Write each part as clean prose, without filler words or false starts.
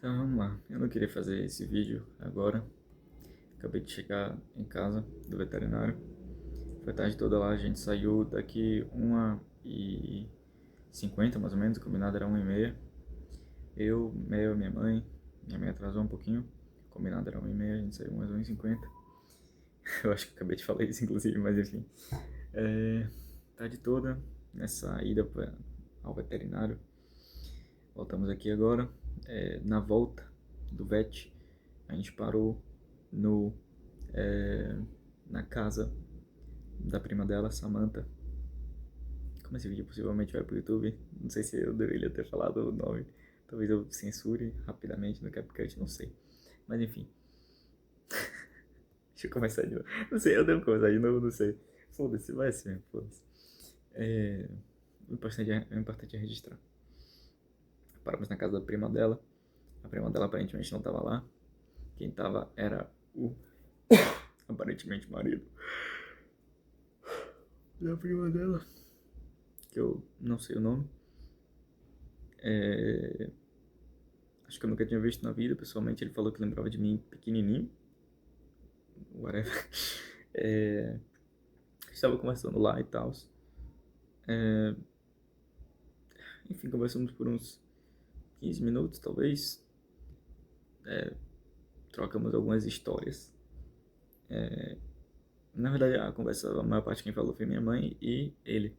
Então vamos lá, eu não queria fazer esse vídeo agora. Acabei de chegar em casa do veterinário. Foi a tarde toda lá, a gente saiu daqui 1h50 mais ou menos, o combinado era 1h30. Minha mãe. Minha mãe atrasou um pouquinho. O combinado era 1h30, a gente saiu umas 1h50. Eu acho que acabei de falar isso inclusive, mas enfim. Tarde toda nessa ida ao veterinário. Voltamos aqui agora. Na volta do vet, a gente parou no, na casa da prima dela, Samantha. Como esse vídeo possivelmente vai pro YouTube, não sei se eu deveria ter falado o nome. Talvez eu censure rapidamente no CapCut, não sei. Mas enfim. Deixa eu começar de novo. Não sei, eu devo começar de novo, não sei. Foda-se, vai assim mesmo, foda-se. O importante é registrar. Paramos na casa da prima dela. A prima dela aparentemente não tava lá. Quem tava era o aparentemente marido da prima dela, que eu não sei o nome. Acho que eu nunca tinha visto na vida. Pessoalmente, ele falou que lembrava de mim pequenininho. Whatever. Estava conversando lá e tal. Enfim, conversamos por uns 15 minutos, talvez. Trocamos algumas histórias. Na verdade, a conversa, a maior parte quem falou foi minha mãe e ele.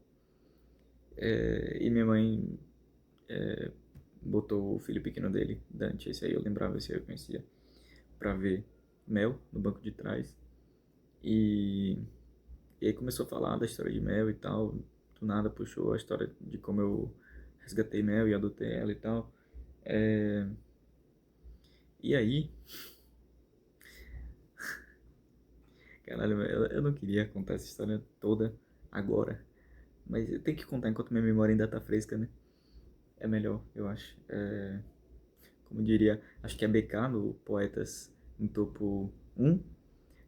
E minha mãe botou o filho pequeno dele, Dante, esse aí eu lembrava, esse aí eu conhecia, pra ver Mel no banco de trás. E aí começou a falar da história de Mel e tal. Do nada puxou a história de como eu resgatei Mel e adotei ela e tal. E aí, caralho, eu não queria contar essa história toda agora. Mas eu tenho que contar enquanto minha memória ainda tá fresca, né? É melhor, eu acho. Como diria, acho que é BK no Poetas no Topo 1.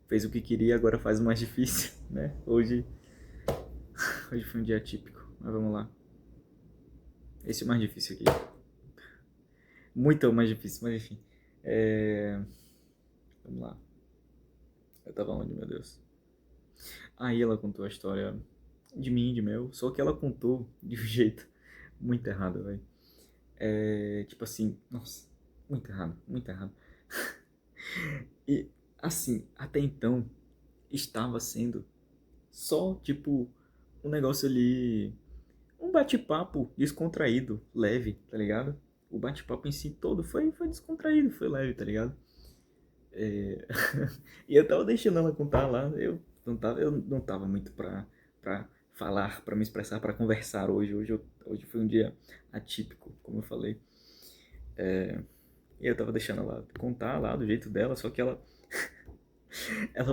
Fez o que queria, agora faz o mais difícil, né? Hoje foi um dia típico, mas vamos lá. Esse é o mais difícil aqui. Muito mais difícil, mas enfim. Vamos lá. Eu tava onde, meu Deus? Aí ela contou a história de mim, de Mel, só que ela contou de um jeito muito errado, velho. Tipo assim, nossa, muito errado, muito errado. E assim, até então, estava sendo só, tipo, um negócio ali, um bate-papo descontraído, leve, tá ligado? O bate-papo em si todo foi descontraído, foi leve, tá ligado? E eu tava deixando ela contar lá, eu não tava muito pra falar, pra me expressar, pra conversar hoje. Hoje foi um dia atípico, como eu falei. E eu tava deixando ela contar lá do jeito dela, só que ela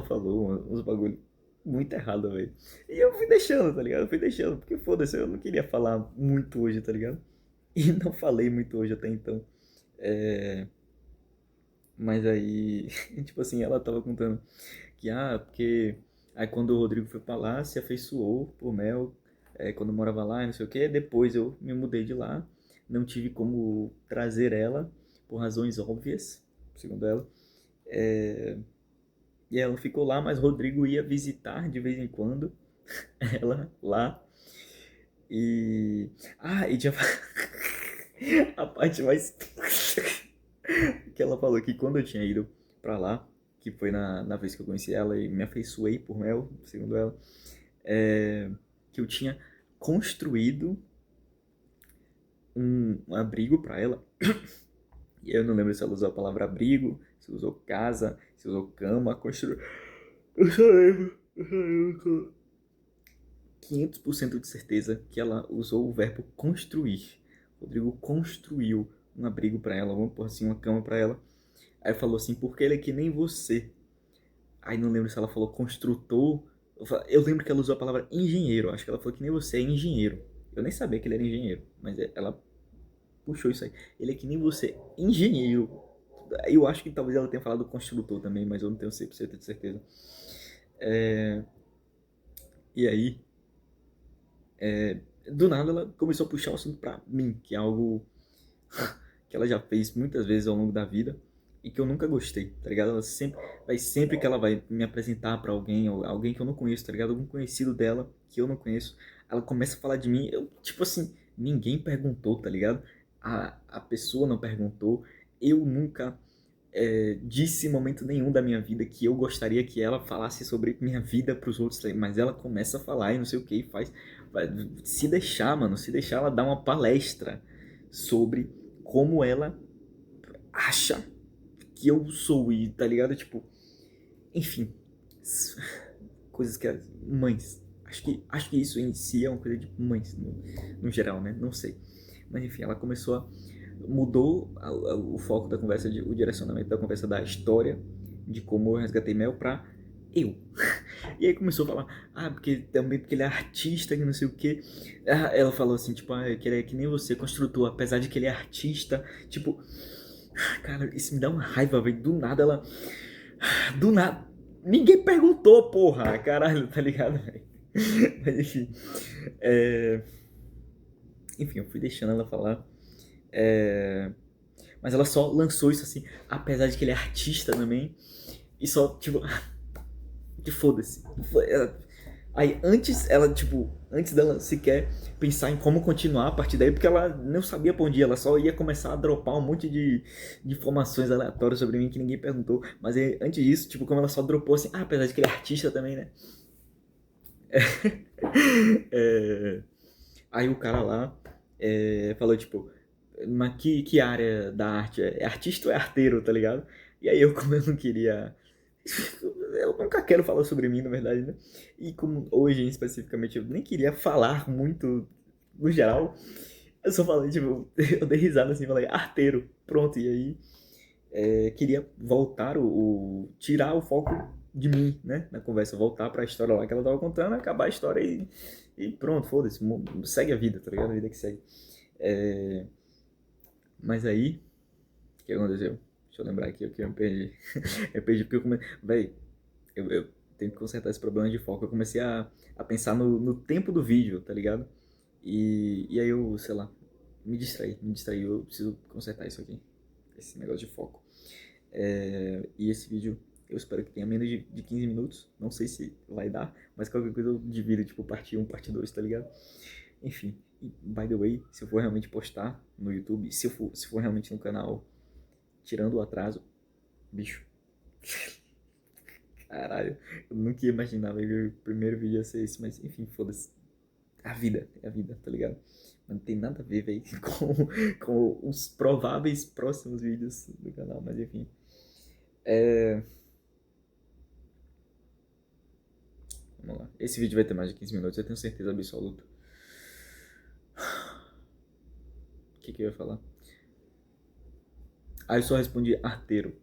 falou uns bagulho muito errado, velho. E eu fui deixando, tá ligado? Eu fui deixando, porque foda-se, eu não queria falar muito hoje, tá ligado? E não falei muito hoje até então. Mas aí, tipo assim, ela tava contando que, porque aí quando o Rodrigo foi pra lá, se afeiçoou por Mel, quando eu morava lá e não sei o que, depois eu me mudei de lá, não tive como trazer ela, por razões óbvias, segundo ela, e ela ficou lá, mas Rodrigo ia visitar de vez em quando ela lá, e... e tinha... a parte mais... que ela falou que quando eu tinha ido pra lá, que foi na vez que eu conheci ela e me afeiçoei por Mel, segundo ela, que eu tinha construído um abrigo pra ela. E eu não lembro se ela usou a palavra abrigo, se usou casa, se usou cama, construiu. Eu só lembro 500% de certeza que ela usou o verbo construir. Rodrigo construiu um abrigo pra ela, vamos pôr assim, uma cama pra ela. Aí falou assim, porque ele é que nem você. Aí não lembro se ela falou construtor. Eu lembro que ela usou a palavra engenheiro. Acho que ela falou que nem você é engenheiro. Eu nem sabia que ele era engenheiro, mas ela puxou isso aí. Ele é que nem você, engenheiro. Eu acho que talvez ela tenha falado construtor também, mas eu não tenho 100% de certeza. E aí, do nada ela começou a puxar o assunto pra mim, que é algo que ela já fez muitas vezes ao longo da vida e que eu nunca gostei, tá ligado? Ela sempre que ela vai me apresentar pra alguém, ou alguém que eu não conheço, tá ligado? Algum conhecido dela que eu não conheço, ela começa a falar de mim, eu, tipo assim, ninguém perguntou, tá ligado? A pessoa não perguntou, eu nunca disse em momento nenhum da minha vida que eu gostaria que ela falasse sobre minha vida pros outros, tá ligado? Mas ela começa a falar e não sei o que, e faz. Se deixar, mano, se deixar, ela dá uma palestra sobre como ela acha que eu sou, e tá ligado? Tipo, enfim, coisas que mães. Acho que isso em si é uma coisa de mães, no geral, né? Não sei. Mas enfim, ela começou a. Mudou o foco da conversa, o direcionamento da conversa da história, de como eu resgatei Mel pra eu. E aí começou a falar, porque ele é artista, que não sei o que. Ela falou assim, tipo, que ele é que nem você, construtor, apesar de que ele é artista. Tipo, cara, isso me dá uma raiva, velho. Do nada ela. Do nada. Ninguém perguntou, porra, caralho, tá ligado, velho? Mas enfim. Enfim, eu fui deixando ela falar. Mas ela só lançou isso assim, apesar de que ele é artista também. E só, tipo, que foda-se. Aí antes dela sequer pensar em como continuar a partir daí, porque ela não sabia pra onde ir, ela só ia começar a dropar um monte de informações aleatórias sobre mim que ninguém perguntou. Mas aí, antes disso, tipo, como ela só dropou assim, apesar de que ele é artista também, né? É, aí o cara lá falou, tipo, mas que área da arte é? É artista ou é arteiro, tá ligado? E aí eu, como eu não queria. Eu nunca quero falar sobre mim, na verdade, né? E como hoje, especificamente, eu nem queria falar muito no geral, eu só falei, tipo, eu dei risada assim, falei, arteiro, pronto. E aí, queria voltar, tirar o foco de mim, né? Na conversa, voltar pra história lá que ela tava contando, acabar a história e pronto, foda-se, segue a vida, tá ligado? A vida que segue. Mas aí, o que aconteceu? Deixa eu lembrar aqui o que eu me perdi. Eu perdi porque eu comecei. Véi, eu tenho que consertar esse problema de foco. Eu comecei a pensar no tempo do vídeo, tá ligado? E aí eu, sei lá, me distraí. Eu preciso consertar isso aqui. Esse negócio de foco. E esse vídeo eu espero que tenha menos de 15 minutos. Não sei se vai dar, mas qualquer coisa eu divido, tipo, parte um parte 2 tá ligado? Enfim, e, by the way, se eu for realmente postar no YouTube, se for realmente no canal, tirando o atraso, bicho, caralho, eu nunca ia imaginar, velho, o primeiro vídeo ia ser esse, mas enfim, foda-se. É a vida, tá ligado? Mas não tem nada a ver, velho, com os prováveis próximos vídeos do canal, mas enfim. Vamos lá. Esse vídeo vai ter mais de 15 minutos, eu tenho certeza absoluta. O que eu ia falar? Aí eu só respondi arteiro.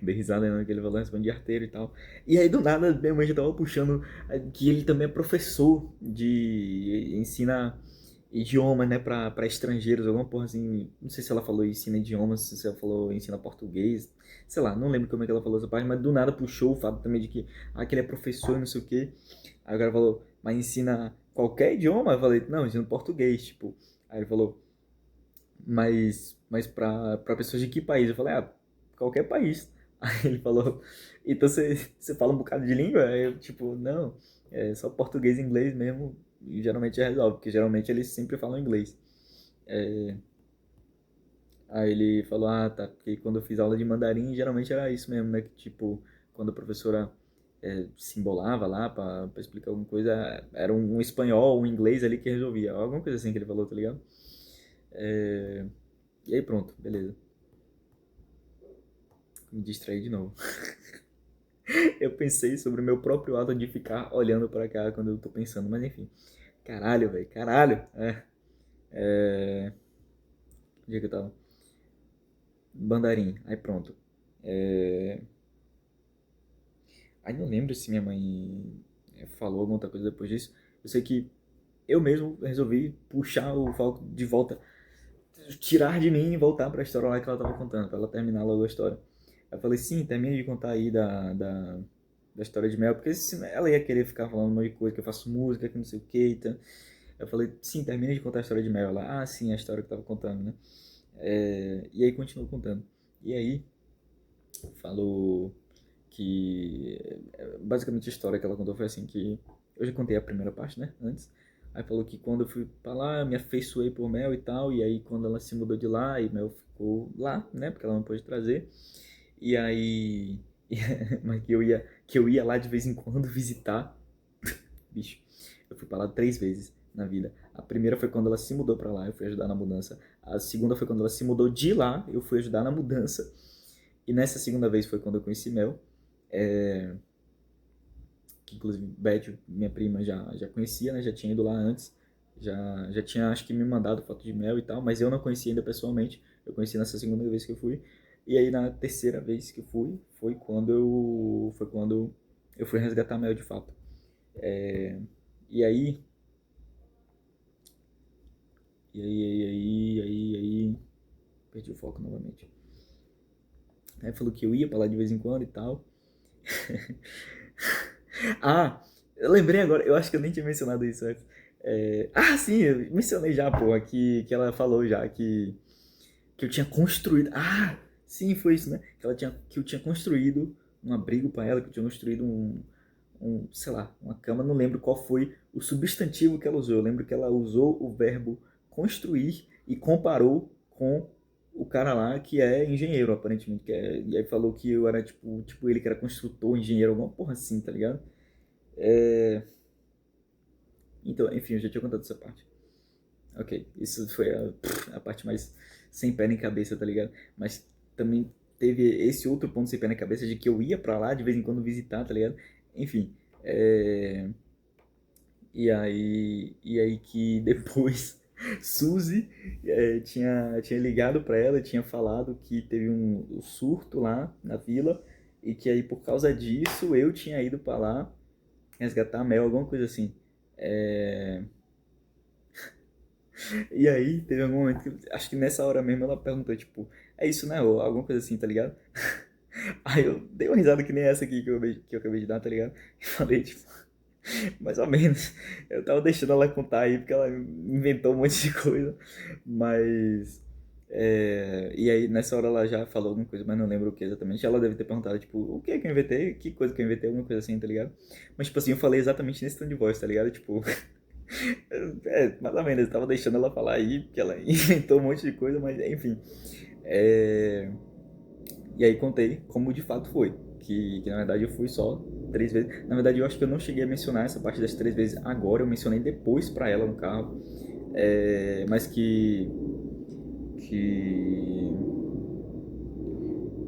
Dei risada na hora que ele falou, respondi arteiro e tal. E aí do nada minha mãe já tava puxando que ele também é professor de ensina idioma, né, pra estrangeiros, alguma porra assim. Não sei se ela falou ensina idiomas, se ela falou ensina português, sei lá, não lembro como é que ela falou essa parte, mas do nada puxou o fato também de que, que ele é professor e não sei o quê. Aí o cara falou, mas ensina qualquer idioma? Eu falei, não, ensina português, tipo. Aí ele falou, mas pra pessoas de que país? Eu falei, qualquer país. Aí ele falou, então você fala um bocado de língua? Aí eu, tipo, não, é só português e inglês mesmo, e geralmente já resolve, porque geralmente eles sempre falam inglês. Aí ele falou, tá, porque quando eu fiz aula de mandarim, geralmente era isso mesmo, né, que tipo, quando a professora se embolava lá pra explicar alguma coisa, era um espanhol, um inglês ali que resolvia, alguma coisa assim que ele falou, tá ligado? E aí pronto, beleza. Me distraí de novo. Eu pensei sobre o meu próprio ato de ficar olhando pra cá quando eu tô pensando, mas enfim. Caralho, velho, caralho. Onde é que eu tava? Bandarim, aí pronto. Aí não lembro se minha mãe falou alguma outra coisa depois disso. Eu sei que eu mesmo resolvi puxar o foco de volta, tirar de mim e voltar pra história lá que ela tava contando, pra ela terminar logo a história. Aí eu falei, sim, termina de contar aí da história de Mel, porque senão ela ia querer ficar falando um monte de coisa, que eu faço música, que não sei o que, então. Eu falei, sim, termina de contar a história de Mel. Ela, ah, sim, a história que eu tava contando, né? E aí continuou contando. E aí falou que basicamente a história que ela contou foi assim, que eu já contei a primeira parte, né, antes. Aí falou que quando eu fui pra lá, eu me afeiçoei por Mel e tal, e aí quando ela se mudou de lá, e Mel ficou lá, né, porque ela não pôde trazer. E aí mas que eu ia lá de vez em quando visitar. Bicho, eu fui pra lá 3 vezes na vida. A primeira foi quando ela se mudou pra lá, eu fui ajudar na mudança. A segunda foi quando ela se mudou de lá, eu fui ajudar na mudança. E nessa segunda vez foi quando eu conheci Mel. É, que inclusive Beth, minha prima, já conhecia, né? Já tinha ido lá antes. Já tinha, acho que me mandado foto de Mel e tal, mas eu não conhecia ainda pessoalmente. Eu conheci nessa segunda vez que eu fui. E aí na terceira vez que eu fui, foi quando eu fui resgatar Mel de fato. É, e aí, e aí, perdi o foco novamente. Aí falou que eu ia pra lá de vez em quando e tal. Ah, eu lembrei agora, eu acho que eu nem tinha mencionado isso antes. Sim, eu mencionei já, porra, que ela falou já que eu tinha construído. Ah, sim, foi isso, né? Que eu tinha construído um abrigo pra ela, que eu tinha construído sei lá, uma cama, não lembro qual foi o substantivo que ela usou. Eu lembro que ela usou o verbo construir e comparou com o cara lá que é engenheiro, aparentemente. E aí falou que eu era tipo ele que era construtor, engenheiro, alguma porra assim, tá ligado? É, então, enfim, eu já tinha contado essa parte. Ok, isso foi a parte mais sem pé nem cabeça, tá ligado? Mas também teve esse outro ponto sem pé nem cabeça de que eu ia pra lá de vez em quando visitar, tá ligado? Enfim, é, e aí que depois Suzy tinha ligado pra ela, tinha falado que teve um surto lá na vila e que aí por causa disso eu tinha ido pra lá resgatar a Mel, alguma coisa assim. É, E aí teve algum momento que acho que nessa hora mesmo ela perguntou, tipo, é isso, né? Ou alguma coisa assim, tá ligado? Aí eu dei uma risada que nem essa aqui que eu acabei de dar, tá ligado? E falei, tipo, mais ou menos. Eu tava deixando ela contar aí, porque ela inventou um monte de coisa. Mas. E aí, nessa hora ela já falou alguma coisa, mas não lembro o que exatamente. Ela deve ter perguntado, tipo, o que é que eu inventei? Que coisa que eu inventei? Alguma coisa assim, tá ligado? Mas, tipo assim, eu falei exatamente nesse tom de voz, tá ligado? Tipo, mais ou menos, eu tava deixando ela falar aí, porque ela inventou um monte de coisa, mas enfim. É, E aí contei como de fato foi. Que na verdade eu fui só 3 vezes. Na verdade eu acho que eu não cheguei a mencionar essa parte das 3 vezes agora, eu mencionei depois pra ela no carro. Mas que.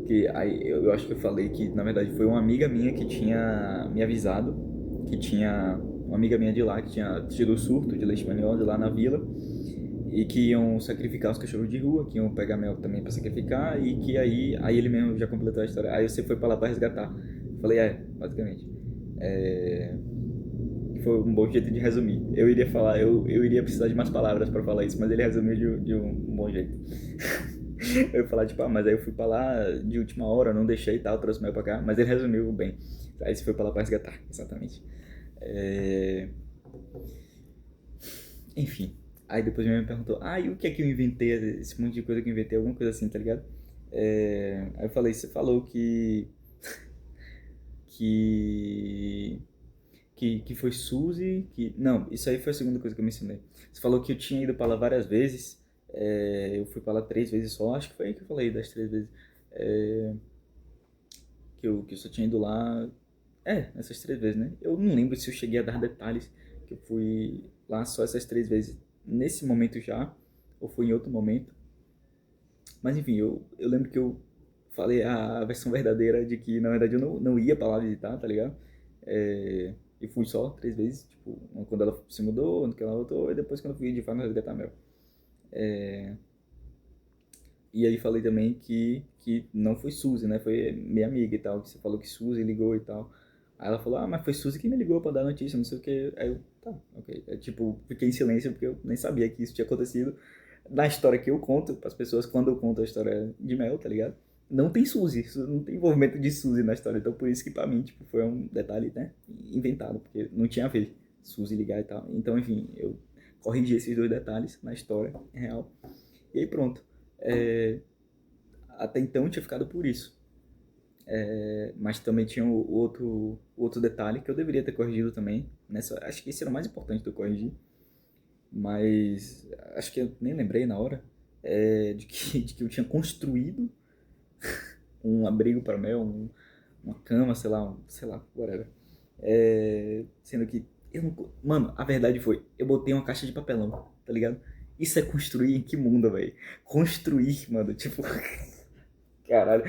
Que aí eu acho que eu falei que na verdade foi uma amiga minha que tinha me avisado. Que tinha. Uma amiga minha de lá que tinha tido o surto de leishmaniose lá na vila. E que iam sacrificar os cachorros de rua, que iam pegar Mel também pra sacrificar, e que aí ele mesmo já completou a história. Aí você foi pra lá pra resgatar. Eu falei, basicamente. É, Foi um bom jeito de resumir. Eu iria falar, eu iria precisar de mais palavras pra falar isso, mas ele resumiu de um bom jeito. Eu ia falar, tipo, mas aí eu fui pra lá de última hora, não deixei e tal, trouxe Mel pra cá, mas ele resumiu bem. Aí você foi pra lá pra resgatar, exatamente. É, Enfim. Aí depois minha mãe me perguntou, e o que é que eu inventei? Esse monte de coisa que eu inventei, alguma coisa assim, tá ligado? Aí eu falei, você falou que, que foi Suzy, que... Não, isso aí foi a segunda coisa que eu mencionei. Você falou que eu tinha ido pra lá várias vezes, eu fui pra lá 3 vezes só, acho que foi aí que eu falei das 3 vezes. É, que eu só tinha ido lá, essas 3 vezes, né? Eu não lembro se eu cheguei a dar detalhes, que eu fui lá só essas 3 vezes nesse momento já, ou foi em outro momento. Mas enfim, eu lembro que eu falei a versão verdadeira de que na verdade eu não ia pra lá visitar, tá ligado? E fui só 3 vezes, tipo, uma quando ela se mudou, quando ela voltou, e depois quando eu fui de fato resgatar Mel. E aí falei também que não foi Suzy, né? Foi minha amiga e tal, que você falou que Suzy ligou e tal. Aí ela falou, mas foi Suzy que me ligou pra dar notícia, não sei o que. Aí eu, tá, ok. Tipo, fiquei em silêncio porque eu nem sabia que isso tinha acontecido. Na história que eu conto pras pessoas, quando eu conto a história de Mel, tá ligado? Não tem Suzy, não tem envolvimento de Suzy na história. Então por isso que pra mim, tipo, foi um detalhe, né? Inventado, porque não tinha a ver Suzy ligar e tal. Então, enfim, eu corrigir esses dois detalhes na história real. E aí pronto. Até então eu tinha ficado por isso. Mas também tinha o outro detalhe que eu deveria ter corrigido também. Acho que esse era o mais importante de eu corrigir. Mas acho que eu nem lembrei na hora. De que eu tinha construído um abrigo para mel, uma cama, sei lá, whatever. Sendo que eu não... Mano, a verdade foi, eu botei uma caixa de papelão, tá ligado? Isso é construir em que mundo, velho? Construir, mano, tipo... Caralho,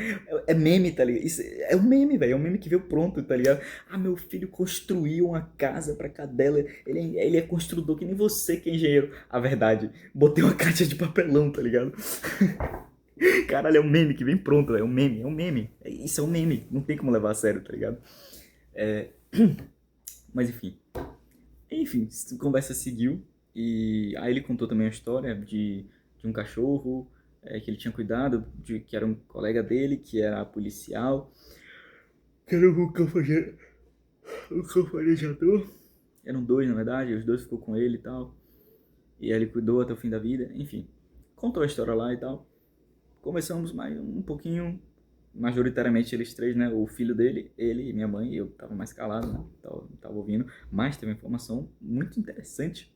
é meme, tá ligado? Isso é um meme, velho, é um meme que veio pronto, tá ligado? Ah, meu filho construiu uma casa pra cadela, ele é construtor que nem você que é engenheiro. A verdade, botei uma caixa de papelão, tá ligado? Caralho, é um meme que vem pronto, velho, é um meme. Isso é um meme, não tem como levar a sério, tá ligado? Mas enfim, a conversa seguiu e aí ele contou também a história de um cachorro que ele tinha cuidado, que era um colega dele, que era policial, que era o calfanejador. Eram dois, na verdade, os dois ficou com ele e tal. E aí ele cuidou até o fim da vida, enfim. Contou a história lá e tal. Conversamos mais um pouquinho, majoritariamente eles três, né? O filho dele, ele e minha mãe, eu tava mais calado, né? Tava ouvindo, mas teve uma informação muito interessante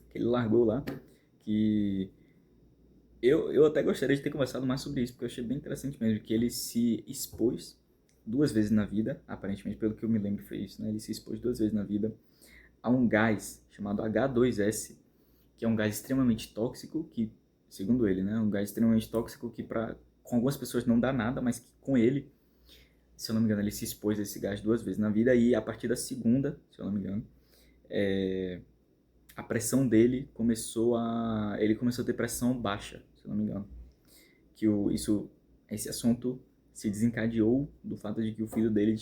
que ele largou lá, que eu até gostaria de ter conversado mais sobre isso, porque eu achei bem interessante mesmo, que ele se expôs duas vezes na vida, aparentemente, pelo que eu me lembro foi isso, né? Ele se expôs duas vezes na vida a um gás chamado H2S, que é um gás extremamente tóxico, que, segundo ele, né? Um gás extremamente tóxico que com algumas pessoas não dá nada, mas que com ele, se eu não me engano, ele se expôs a esse gás duas vezes na vida, e a partir da segunda, se eu não me engano, a pressão dele ele começou a ter pressão baixa, se eu não me engano. Que esse assunto se desencadeou do fato de que o filho dele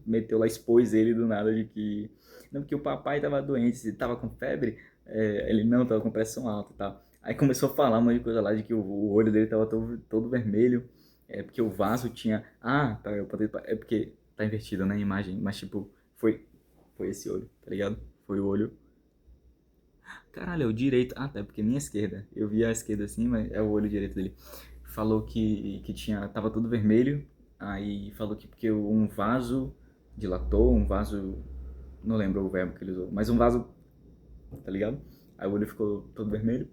meteu lá, expôs ele do nada de que... Não, porque o papai estava doente, estava com febre, ele não, estava com pressão alta e tal. Aí começou a falar uma de coisa lá de que o olho dele estava todo vermelho, porque o vaso tinha... Ah, tá, é porque tá invertido na imagem, mas tipo, foi esse olho, tá ligado? Foi o olho. Caralho, é o direito. Ah, tá, porque minha esquerda. Eu vi a esquerda assim, mas é o olho direito dele. Falou que tava tudo vermelho. Aí falou que porque um vaso dilatou, um vaso. Não lembro o verbo que ele usou, mas um vaso, tá ligado? Aí o olho ficou todo vermelho.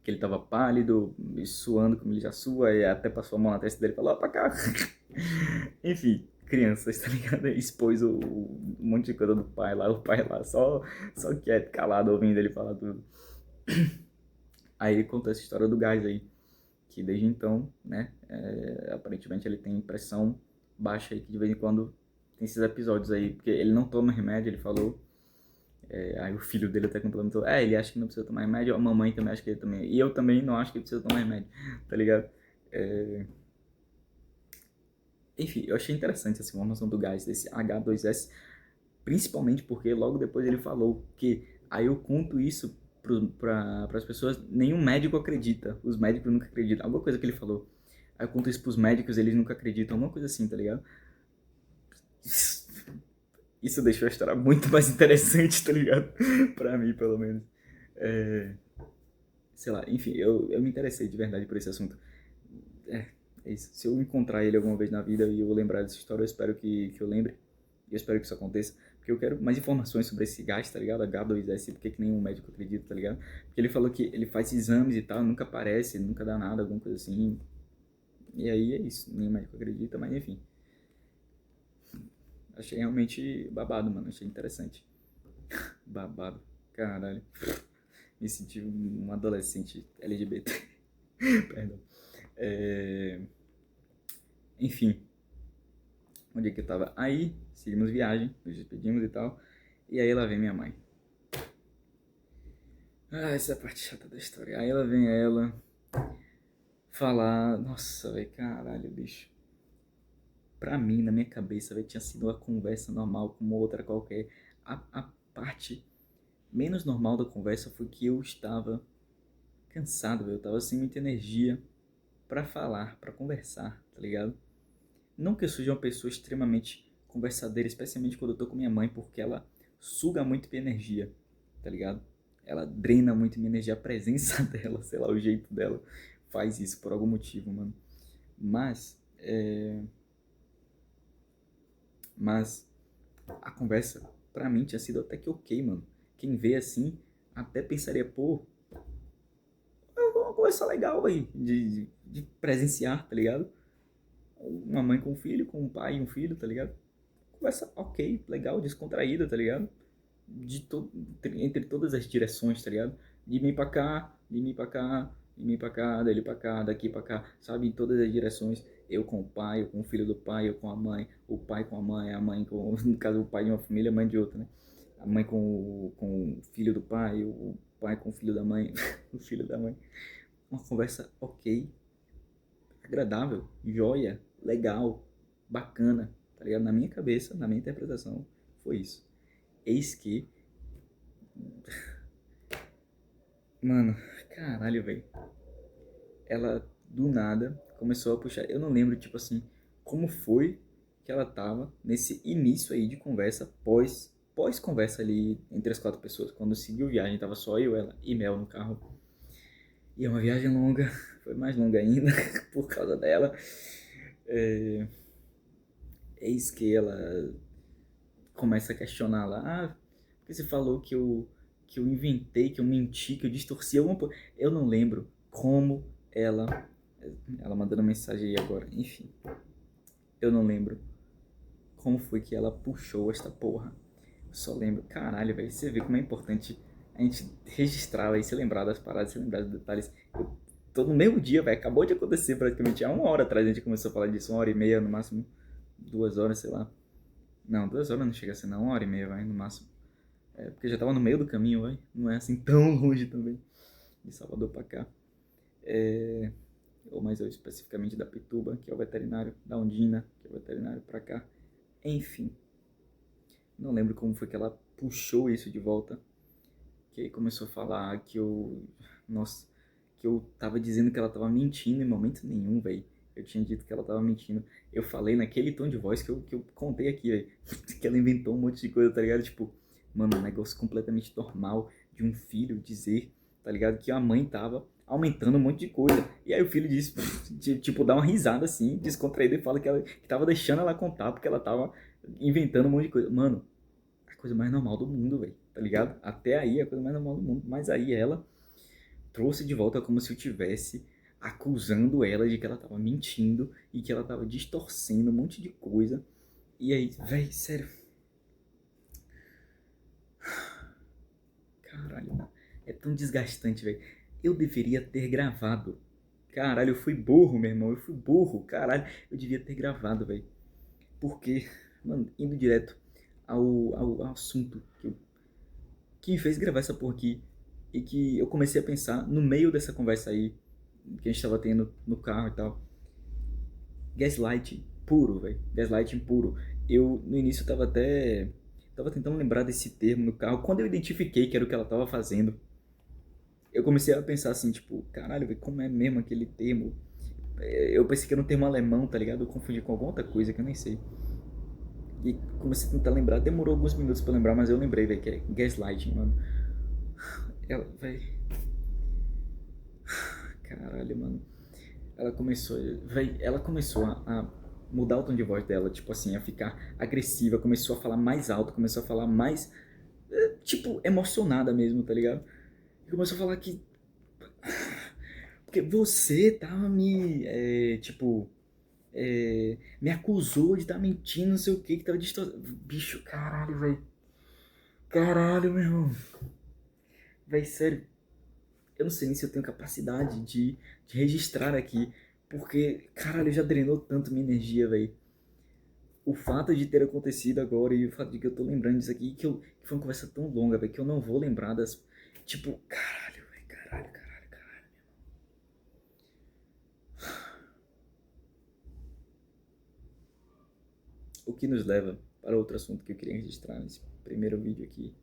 Que ele tava pálido, e suando como ele já sua, e até passou a mão na testa dele e falou: ó, pra cá. Enfim, crianças, tá ligado? Expôs um monte de coisa do pai lá, o pai lá só quieto, calado, ouvindo ele falar tudo. Aí ele contou essa história do gás aí, que desde então, né, aparentemente ele tem pressão baixa aí, que de vez em quando tem esses episódios aí, porque ele não toma remédio, ele falou. Aí o filho dele até complementou, ele acha que não precisa tomar remédio, a mamãe também acha que ele também, e eu também não acho que ele precisa tomar remédio, tá ligado? Enfim, eu achei interessante essa informação do gás, desse H2S, principalmente porque logo depois ele falou que, aí eu conto isso para as pessoas, nenhum médico acredita, os médicos nunca acreditam, alguma coisa que ele falou. Aí eu conto isso pros médicos, eles nunca acreditam, alguma coisa assim, tá ligado? Isso deixou a história muito mais interessante, tá ligado? Pra mim, pelo menos. Sei lá, enfim, eu me interessei de verdade por esse assunto. É, é isso. Se eu encontrar ele alguma vez na vida e eu lembrar dessa história, eu espero que eu lembre. E eu espero que isso aconteça. Porque eu quero mais informações sobre esse gás, tá ligado? H2S, porque que nenhum médico acredita, tá ligado? Porque ele falou que ele faz exames e tal, nunca aparece, nunca dá nada, alguma coisa assim. E aí é isso, nenhum médico acredita, mas enfim. Achei realmente babado, mano. Achei interessante. Babado. Caralho. Me senti um adolescente LGBT. Perdão. Enfim. Onde é que eu tava? Aí, seguimos viagem, nos despedimos e tal. E aí lá vem minha mãe. Ah, essa é a parte chata da história. Aí ela vem ela falar... Nossa, velho, caralho, bicho. Pra mim, na minha cabeça, velho, tinha sido uma conversa normal com outra qualquer. A parte menos normal da conversa foi que eu estava cansado, velho. Eu tava sem muita energia pra falar, pra conversar, tá ligado? Não que eu seja uma pessoa extremamente conversadeira, especialmente quando eu tô com minha mãe, porque ela suga muito minha energia, tá ligado? ela drena muito minha energia, a presença dela, sei lá, o jeito dela faz isso por algum motivo, mano. Mas, mas a conversa, pra mim, tinha sido até que ok, mano. Quem vê assim, até pensaria, pô, é uma conversa legal aí, de presenciar, tá ligado? Uma mãe com um filho, com um pai e um filho, tá ligado? Conversa ok, legal, descontraída, tá ligado? De to entre todas as direções, tá ligado? De mim pra cá, de mim pra cá, de mim pra cá, dele pra cá, daqui pra cá, sabe? Em todas as direções. Eu com o pai, eu com o filho do pai, eu com a mãe, o pai com a mãe com, no caso, o pai de uma família, a mãe de outra, né? A mãe com o filho do pai, o pai com o filho da mãe, o filho da mãe. Uma conversa ok, agradável, joia, legal, bacana, tá ligado? Na minha cabeça, na minha interpretação, foi isso. Eis que, mano, caralho, velho. Ela, do nada, começou a puxar. Eu não lembro, tipo assim, como foi que ela tava nesse início aí de conversa, pós-conversa ali entre as quatro pessoas. Quando seguiu a viagem, tava só eu, ela e Mel no carro. E é uma viagem longa, foi mais longa ainda por causa dela. É, eis que ela começa a questionar lá, porque você falou que eu inventei, que eu menti, que eu distorci alguma coisa. Eu não lembro como ela mandando mensagem aí agora, enfim. Eu não lembro como foi que ela puxou esta porra. Eu só lembro, caralho, velho, você vê como é importante a gente registrar e se lembrar das paradas, se lembrar dos detalhes. Eu tô no mesmo dia, velho, acabou de acontecer praticamente há 1 hora atrás a gente começou a falar disso, 1 hora e meia, no máximo 2 horas, sei lá. Não, 2 horas não chega a ser não, 1 hora e meia, vai, no máximo. É, porque já tava no meio do caminho, vai. Não é assim tão longe também. De Salvador pra cá. Ou mais eu especificamente da Pituba, que é o veterinário, da Undina, que é o veterinário pra cá. Enfim. Não lembro como foi que ela puxou isso de volta. Que aí começou a falar que eu. Nossa, que eu tava dizendo que ela tava mentindo em momento nenhum, velho. Eu tinha dito que ela tava mentindo. Eu falei naquele tom de voz que eu contei aqui, velho. Que ela inventou um monte de coisa, tá ligado? Tipo, mano, um negócio completamente normal de um filho dizer, tá ligado? Que a mãe tava aumentando um monte de coisa. E aí o filho disse, tipo, dá uma risada assim, descontraído e fala que tava deixando ela contar porque ela tava inventando um monte de coisa. Mano, a coisa mais normal do mundo, velho, tá ligado? Até aí é a coisa mais normal do mundo. Mas aí ela trouxe de volta como se eu tivesse acusando ela de que ela tava mentindo e que ela tava distorcendo um monte de coisa. E aí, velho, sério. Caralho, mano. É tão desgastante, velho. Eu deveria ter gravado. Caralho, eu fui burro, meu irmão. Eu fui burro. Caralho, eu devia ter gravado, velho. Porque, mano, indo direto ao assunto que me fez gravar essa porra aqui. E que eu comecei a pensar no meio dessa conversa aí, que a gente tava tendo no carro e tal. Gaslighting puro, velho. Gaslighting puro. Eu, no início, tava até. Tava tentando lembrar desse termo no carro. Quando eu identifiquei que era o que ela tava fazendo, eu comecei a pensar assim, tipo, caralho, véio, como é mesmo aquele termo? Eu pensei que era um termo alemão, tá ligado? Eu confundi com alguma outra coisa que eu nem sei. E comecei a tentar lembrar, demorou alguns minutos pra lembrar, mas eu lembrei, velho, que é gaslighting, mano. Ela, velho. Caralho, mano. Ela começou a mudar o tom de voz dela, tipo assim, a ficar agressiva, começou a falar mais alto, começou a falar mais, tipo, emocionada mesmo, tá ligado? E começou a falar que porque você tava tipo, me acusou de estar mentindo, não sei o que tava distorcendo. Bicho, caralho, velho. Caralho, meu irmão. Véi, sério, eu não sei nem se eu tenho capacidade de registrar aqui, porque, caralho, já drenou tanto minha energia, velho. O fato de ter acontecido agora e o fato de que eu tô lembrando disso aqui, que foi uma conversa tão longa, velho, que eu não vou lembrar das. Tipo, caralho, velho, caralho, caralho, caralho. O que nos leva para outro assunto que eu queria registrar nesse primeiro vídeo aqui.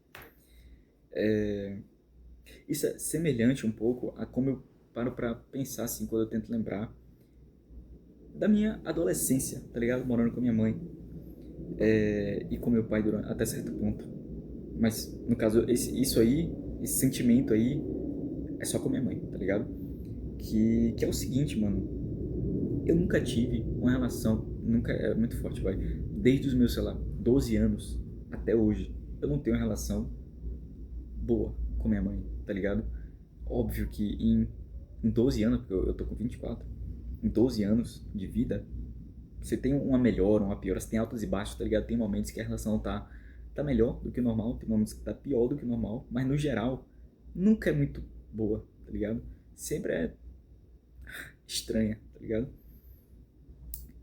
Isso é semelhante um pouco a como eu paro pra pensar assim quando eu tento lembrar da minha adolescência, tá ligado? Morando com minha mãe e com meu pai até certo ponto. Mas, no caso, esse sentimento aí é só com a minha mãe, tá ligado? Que é o seguinte, mano. Eu nunca tive uma relação, nunca, é muito forte, vai. Desde os meus, sei lá, 12 anos até hoje, eu não tenho uma relação boa com minha mãe, tá ligado? Óbvio que em 12 anos, porque eu tô com 24, em 12 anos de vida, você tem uma melhora, uma piora, você tem altos e baixos, tá ligado? Tem momentos que a relação tá melhor do que o normal, tem momentos que tá pior do que o normal, mas no geral, nunca é muito boa, tá ligado? Sempre é estranha, tá ligado?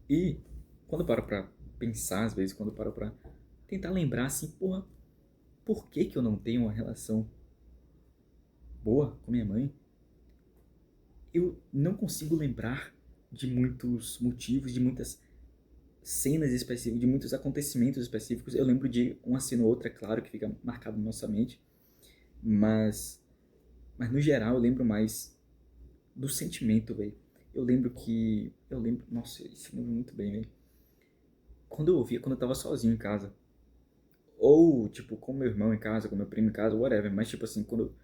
E quando eu paro pra pensar, às vezes, quando eu paro pra tentar lembrar assim, porra, por que que eu não tenho uma relação boa com minha mãe? Eu não consigo lembrar de muitos motivos, de muitas cenas específicas, de muitos acontecimentos específicos. Eu lembro de uma cena ou outra, claro, que fica marcado na nossa mente, mas, mas no geral eu lembro mais do sentimento, velho. Nossa, isso eu lembro muito bem, velho. Quando eu tava sozinho em casa, ou, tipo, com meu irmão em casa, com meu primo em casa, whatever, mas, tipo assim, quando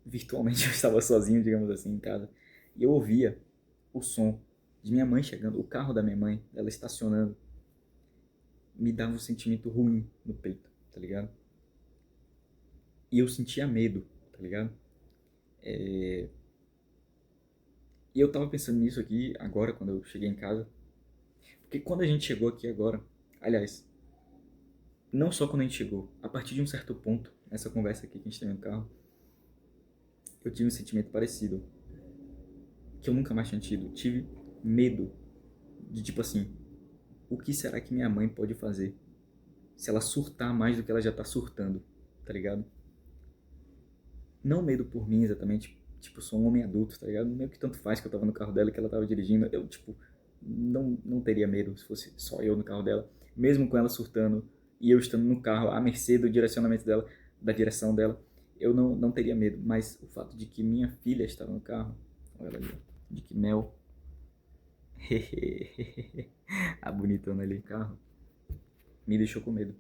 virtualmente eu estava sozinho, digamos assim, em casa, e eu ouvia o som de minha mãe chegando, o carro da minha mãe, ela estacionando, me dava um sentimento ruim no peito, tá ligado? E eu sentia medo, tá ligado? E eu tava pensando nisso aqui agora, quando eu cheguei em casa, porque quando a gente chegou aqui agora, aliás, não só quando a gente chegou, a partir de um certo ponto, nessa conversa aqui que a gente teve no carro, eu tive um sentimento parecido, que eu nunca mais tinha tido. Tive medo de, tipo assim, o que será que minha mãe pode fazer se ela surtar mais do que ela já tá surtando, tá ligado? Não medo por mim exatamente, tipo, eu sou um homem adulto, tá ligado? Meio que tanto faz que eu tava no carro dela, que ela tava dirigindo, eu, tipo, não teria medo se fosse só eu no carro dela, mesmo com ela surtando e eu estando no carro, à mercê do direcionamento dela, da direção dela, eu não teria medo, mas o fato de que minha filha estava no carro, olha ela ali, de que Mel, a bonitona ali no carro, me deixou com medo.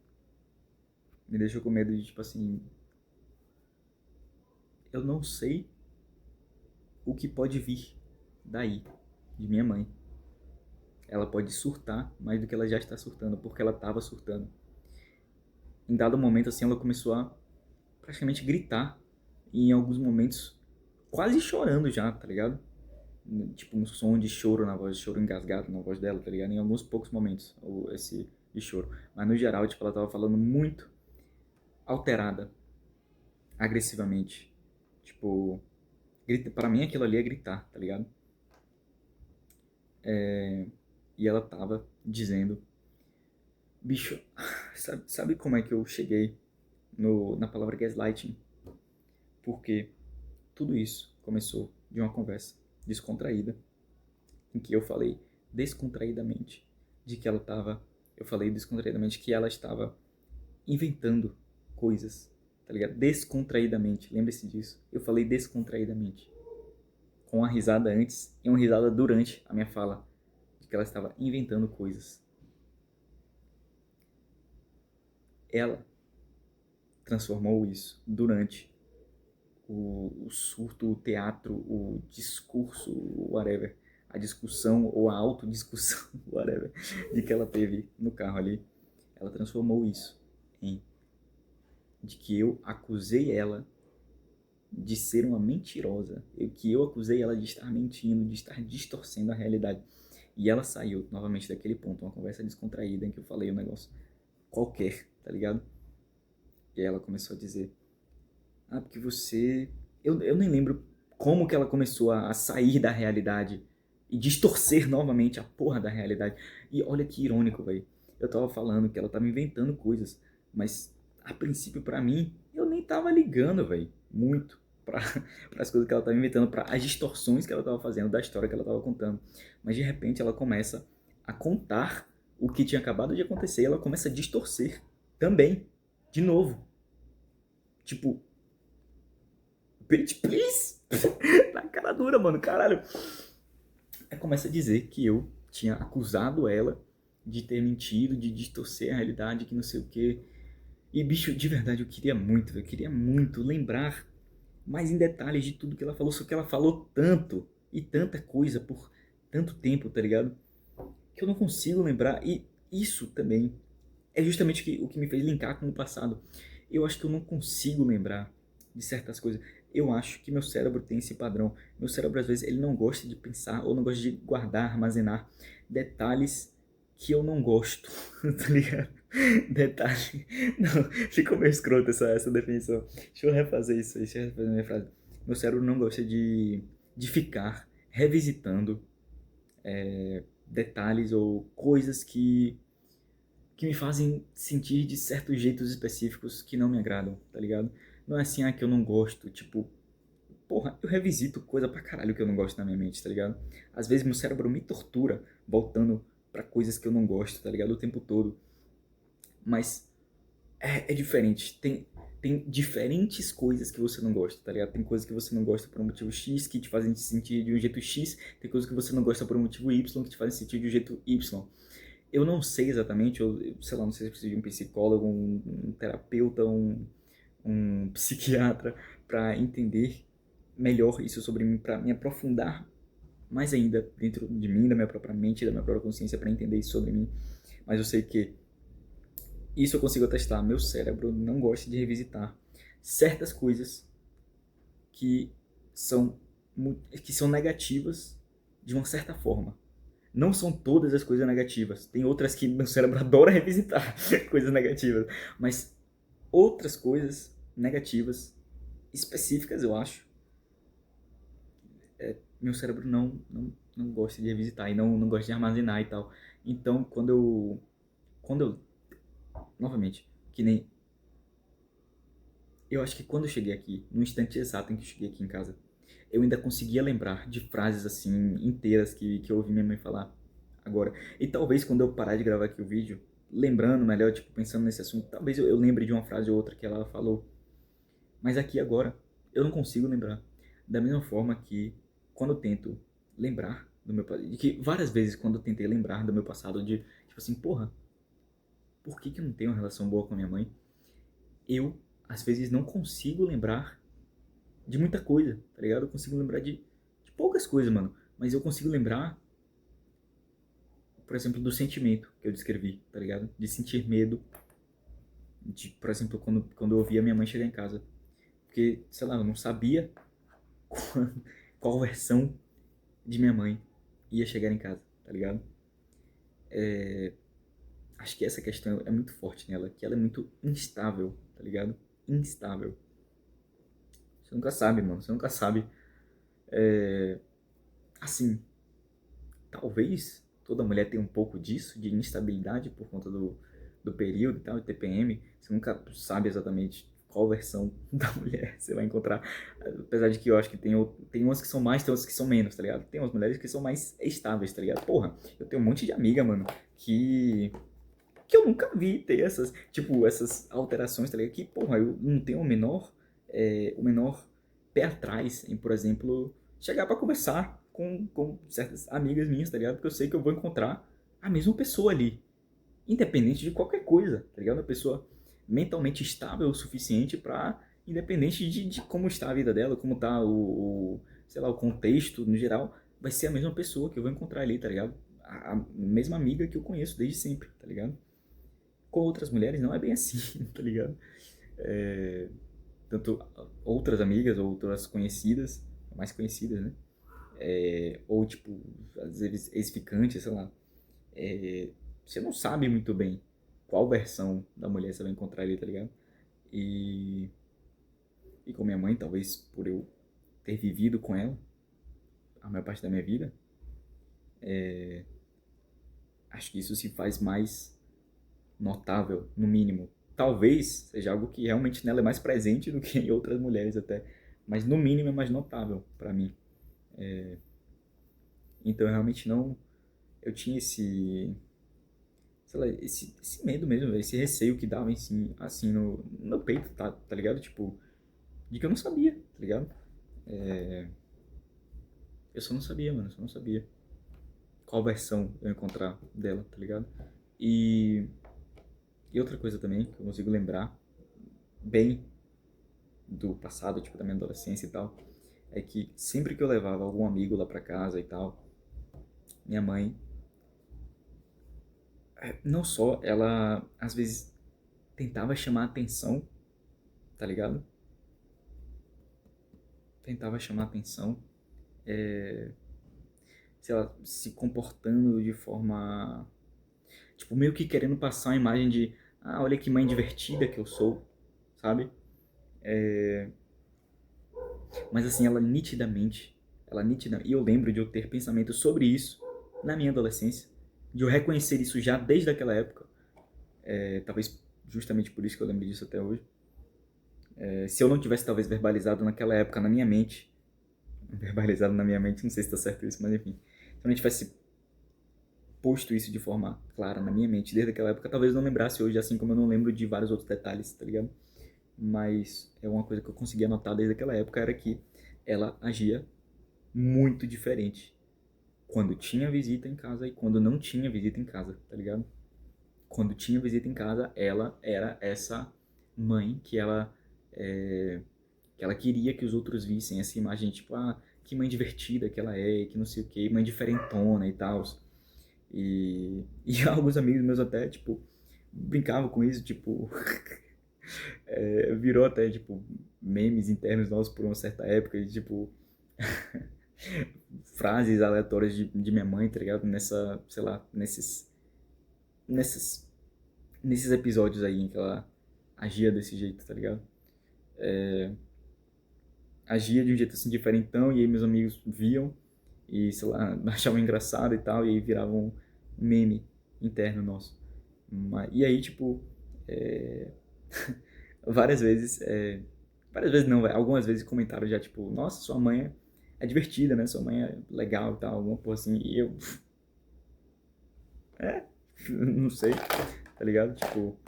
Me deixou com medo de, tipo assim, eu não sei o que pode vir daí, de minha mãe. Ela pode surtar mais do que ela já está surtando, porque ela estava surtando. Em dado momento, assim, ela começou a praticamente gritar. E em alguns momentos, quase chorando já, tá ligado? Tipo, um som de choro na voz, de choro engasgado na voz dela, tá ligado? Em alguns poucos momentos, esse de choro. Mas no geral, tipo, ela tava falando muito alterada, agressivamente. Tipo, pra mim aquilo ali é gritar, tá ligado? E ela tava dizendo, bicho, sabe como é que eu cheguei na palavra gaslighting? Porque tudo isso começou de uma conversa descontraída, em que eu falei descontraídamente de que ela estava, eu falei descontraídamente que ela estava inventando coisas, tá ligado? Descontraídamente, lembre-se disso. Eu falei descontraídamente, com uma risada antes e uma risada durante a minha fala, de que ela estava inventando coisas. Ela transformou isso durante o surto, o teatro, o discurso, whatever, a discussão ou a autodiscussão, whatever, de que ela teve no carro ali, ela transformou isso em de que eu acusei ela de ser uma mentirosa, que eu acusei ela de estar mentindo, de estar distorcendo a realidade. E ela saiu novamente daquele ponto, uma conversa descontraída em que eu falei um negócio qualquer, tá ligado? E aí ela começou a dizer, porque você... Eu nem lembro como que ela começou a sair da realidade e distorcer novamente a porra da realidade. E olha que irônico, velho. Eu tava falando que ela tava inventando coisas, mas a princípio pra mim, eu nem tava ligando, velho, muito para as coisas que ela tava inventando, para as distorções que ela tava fazendo da história que ela tava contando. Mas de repente ela começa a contar o que tinha acabado de acontecer e ela começa a distorcer também, de novo. Tipo, bitch, please! Na cara dura, mano, caralho. Aí começa a dizer que eu tinha acusado ela de ter mentido, de distorcer a realidade, que não sei o quê. E, bicho, de verdade, eu queria muito lembrar mais em detalhes de tudo que ela falou, só que ela falou tanto e tanta coisa por tanto tempo, tá ligado? Que eu não consigo lembrar. E isso também é justamente o que me fez linkar com o passado. Eu acho que eu não consigo lembrar de certas coisas. Eu acho que meu cérebro tem esse padrão. Meu cérebro, às vezes, ele não gosta de pensar ou não gosta de guardar, armazenar detalhes que eu não gosto, tá ligado? Detalhe. Não, ficou meio escroto essa definição. Deixa eu refazer isso aí, deixa eu refazer a minha frase. Meu cérebro não gosta de ficar revisitando detalhes ou coisas que me fazem sentir de certos jeitos específicos que não me agradam, tá ligado? Não é assim, que eu não gosto, tipo, porra, eu revisito coisa pra caralho que eu não gosto na minha mente, tá ligado? Às vezes meu cérebro me tortura voltando pra coisas que eu não gosto, tá ligado? O tempo todo. Mas é diferente. Tem diferentes coisas que você não gosta, tá ligado? Tem coisas que você não gosta por um motivo X que te fazem se sentir de um jeito X, tem coisas que você não gosta por um motivo Y que te fazem sentir de um jeito Y. Eu não sei exatamente, sei lá, não sei se eu preciso de um psicólogo, um terapeuta, um psiquiatra para entender melhor isso sobre mim, para me aprofundar mais ainda dentro de mim, da minha própria mente, da minha própria consciência, para entender isso sobre mim. Mas eu sei que isso eu consigo atestar. Meu cérebro não gosta de revisitar certas coisas que são, que são negativas de uma certa forma. Não são todas as coisas negativas. Tem outras que meu cérebro adora revisitar, coisas negativas. Mas outras coisas negativas, específicas, eu acho, meu cérebro não gosta de revisitar e não gosta de armazenar e tal. Então, quando eu, novamente, que nem, eu acho que quando eu cheguei aqui, no instante exato em que eu cheguei aqui em casa, eu ainda conseguia lembrar de frases assim inteiras que eu ouvi minha mãe falar agora. E talvez quando eu parar de gravar aqui o vídeo, lembrando melhor, tipo, pensando nesse assunto, talvez eu lembre de uma frase ou outra que ela falou. Mas aqui agora, eu não consigo lembrar. Da mesma forma que quando eu tento lembrar do meu passado, que várias vezes quando eu tentei lembrar do meu passado, de tipo assim, porra, por que eu não tenho uma relação boa com a minha mãe? Eu, às vezes, não consigo lembrar de muita coisa, tá ligado? Eu consigo lembrar de poucas coisas, mano. Mas eu consigo lembrar, por exemplo, do sentimento que eu descrevi, tá ligado? De sentir medo, de, por exemplo, quando eu ouvia minha mãe chegar em casa. Porque, sei lá, eu não sabia qual, qual versão de minha mãe ia chegar em casa, tá ligado? Acho que essa questão é muito forte nela, que ela é muito instável, tá ligado? Instável. Você nunca sabe, mano. Você nunca sabe. Assim, talvez toda mulher tenha um pouco disso, de instabilidade por conta do período e tal, de TPM. Você nunca sabe exatamente qual versão da mulher você vai encontrar. Apesar de que eu acho que tem umas que são mais, tem outras que são menos, tá ligado? Tem umas mulheres que são mais estáveis, tá ligado? Porra, eu tenho um monte de amiga, mano, que eu nunca vi ter essas, tipo, essas alterações, tá ligado? Que, porra, eu não tenho o menor pé atrás em, por exemplo, chegar pra conversar com certas amigas minhas, tá ligado? Porque eu sei que eu vou encontrar a mesma pessoa ali, independente de qualquer coisa, tá ligado? Uma pessoa mentalmente estável o suficiente pra, independente de como está a vida dela, como tá sei lá, o contexto no geral, vai ser a mesma pessoa que eu vou encontrar ali, tá ligado? A mesma amiga que eu conheço desde sempre, tá ligado? Com outras mulheres não é bem assim, tá ligado? É, tanto outras amigas, outras conhecidas, mais conhecidas, né? Ou tipo, às vezes ex-ficantes, sei lá. Você não sabe muito bem qual versão da mulher você vai encontrar ali, tá ligado? E, e com minha mãe, talvez por eu ter vivido com ela a maior parte da minha vida, acho que isso se faz mais notável, no mínimo. Talvez seja algo que realmente nela é mais presente do que em outras mulheres até, mas no mínimo é mais notável para mim. Então eu realmente não, eu tinha sei lá, esse medo mesmo, esse receio que dava assim no meu peito, tá ligado? Tipo, de que eu não sabia, tá ligado? Eu só não sabia, mano, eu só não sabia qual versão eu ia encontrar dela, tá ligado? E, e outra coisa também que eu consigo lembrar bem do passado, tipo, da minha adolescência e tal, é que sempre que eu levava algum amigo lá pra casa e tal, minha mãe, não só ela, às vezes, tentava chamar atenção, tá ligado? Tentava chamar atenção, sei lá, se comportando de forma, tipo, meio que querendo passar uma imagem de, ah, olha que mãe divertida que eu sou, sabe? Mas assim, e eu lembro de eu ter pensamento sobre isso na minha adolescência, de eu reconhecer isso já desde aquela época, talvez justamente por isso que eu lembro disso até hoje. Se eu não tivesse talvez verbalizado naquela época na minha mente, verbalizado na minha mente, não sei se tá certo isso, mas enfim, se eu não tivesse posto isso de forma clara na minha mente desde aquela época, talvez eu não lembrasse hoje, assim como eu não lembro de vários outros detalhes, tá ligado? Mas é uma coisa que eu consegui anotar desde aquela época, era que ela agia muito diferente quando tinha visita em casa e quando não tinha visita em casa, tá ligado? Quando tinha visita em casa, ela era essa mãe que ela queria que os outros vissem essa imagem, tipo, ah, que mãe divertida que ela é, que não sei o que, mãe diferentona e tal. E alguns amigos meus até, tipo, brincavam com isso, tipo, virou até, tipo, memes internos nossos por uma certa época, e, tipo, frases aleatórias de minha mãe, tá ligado? Nessa, sei lá, nesses, nesses episódios aí em que ela agia desse jeito, tá ligado? Agia de um jeito assim diferentão, e aí meus amigos viam e, sei lá, achavam engraçado e tal, e aí viravam um meme interno nosso. E aí, tipo, é, várias vezes, várias vezes não, algumas vezes comentaram já, tipo, nossa, sua mãe é divertida, né? Sua mãe é legal e tal, alguma porra assim. E eu, não sei, tá ligado? Tipo,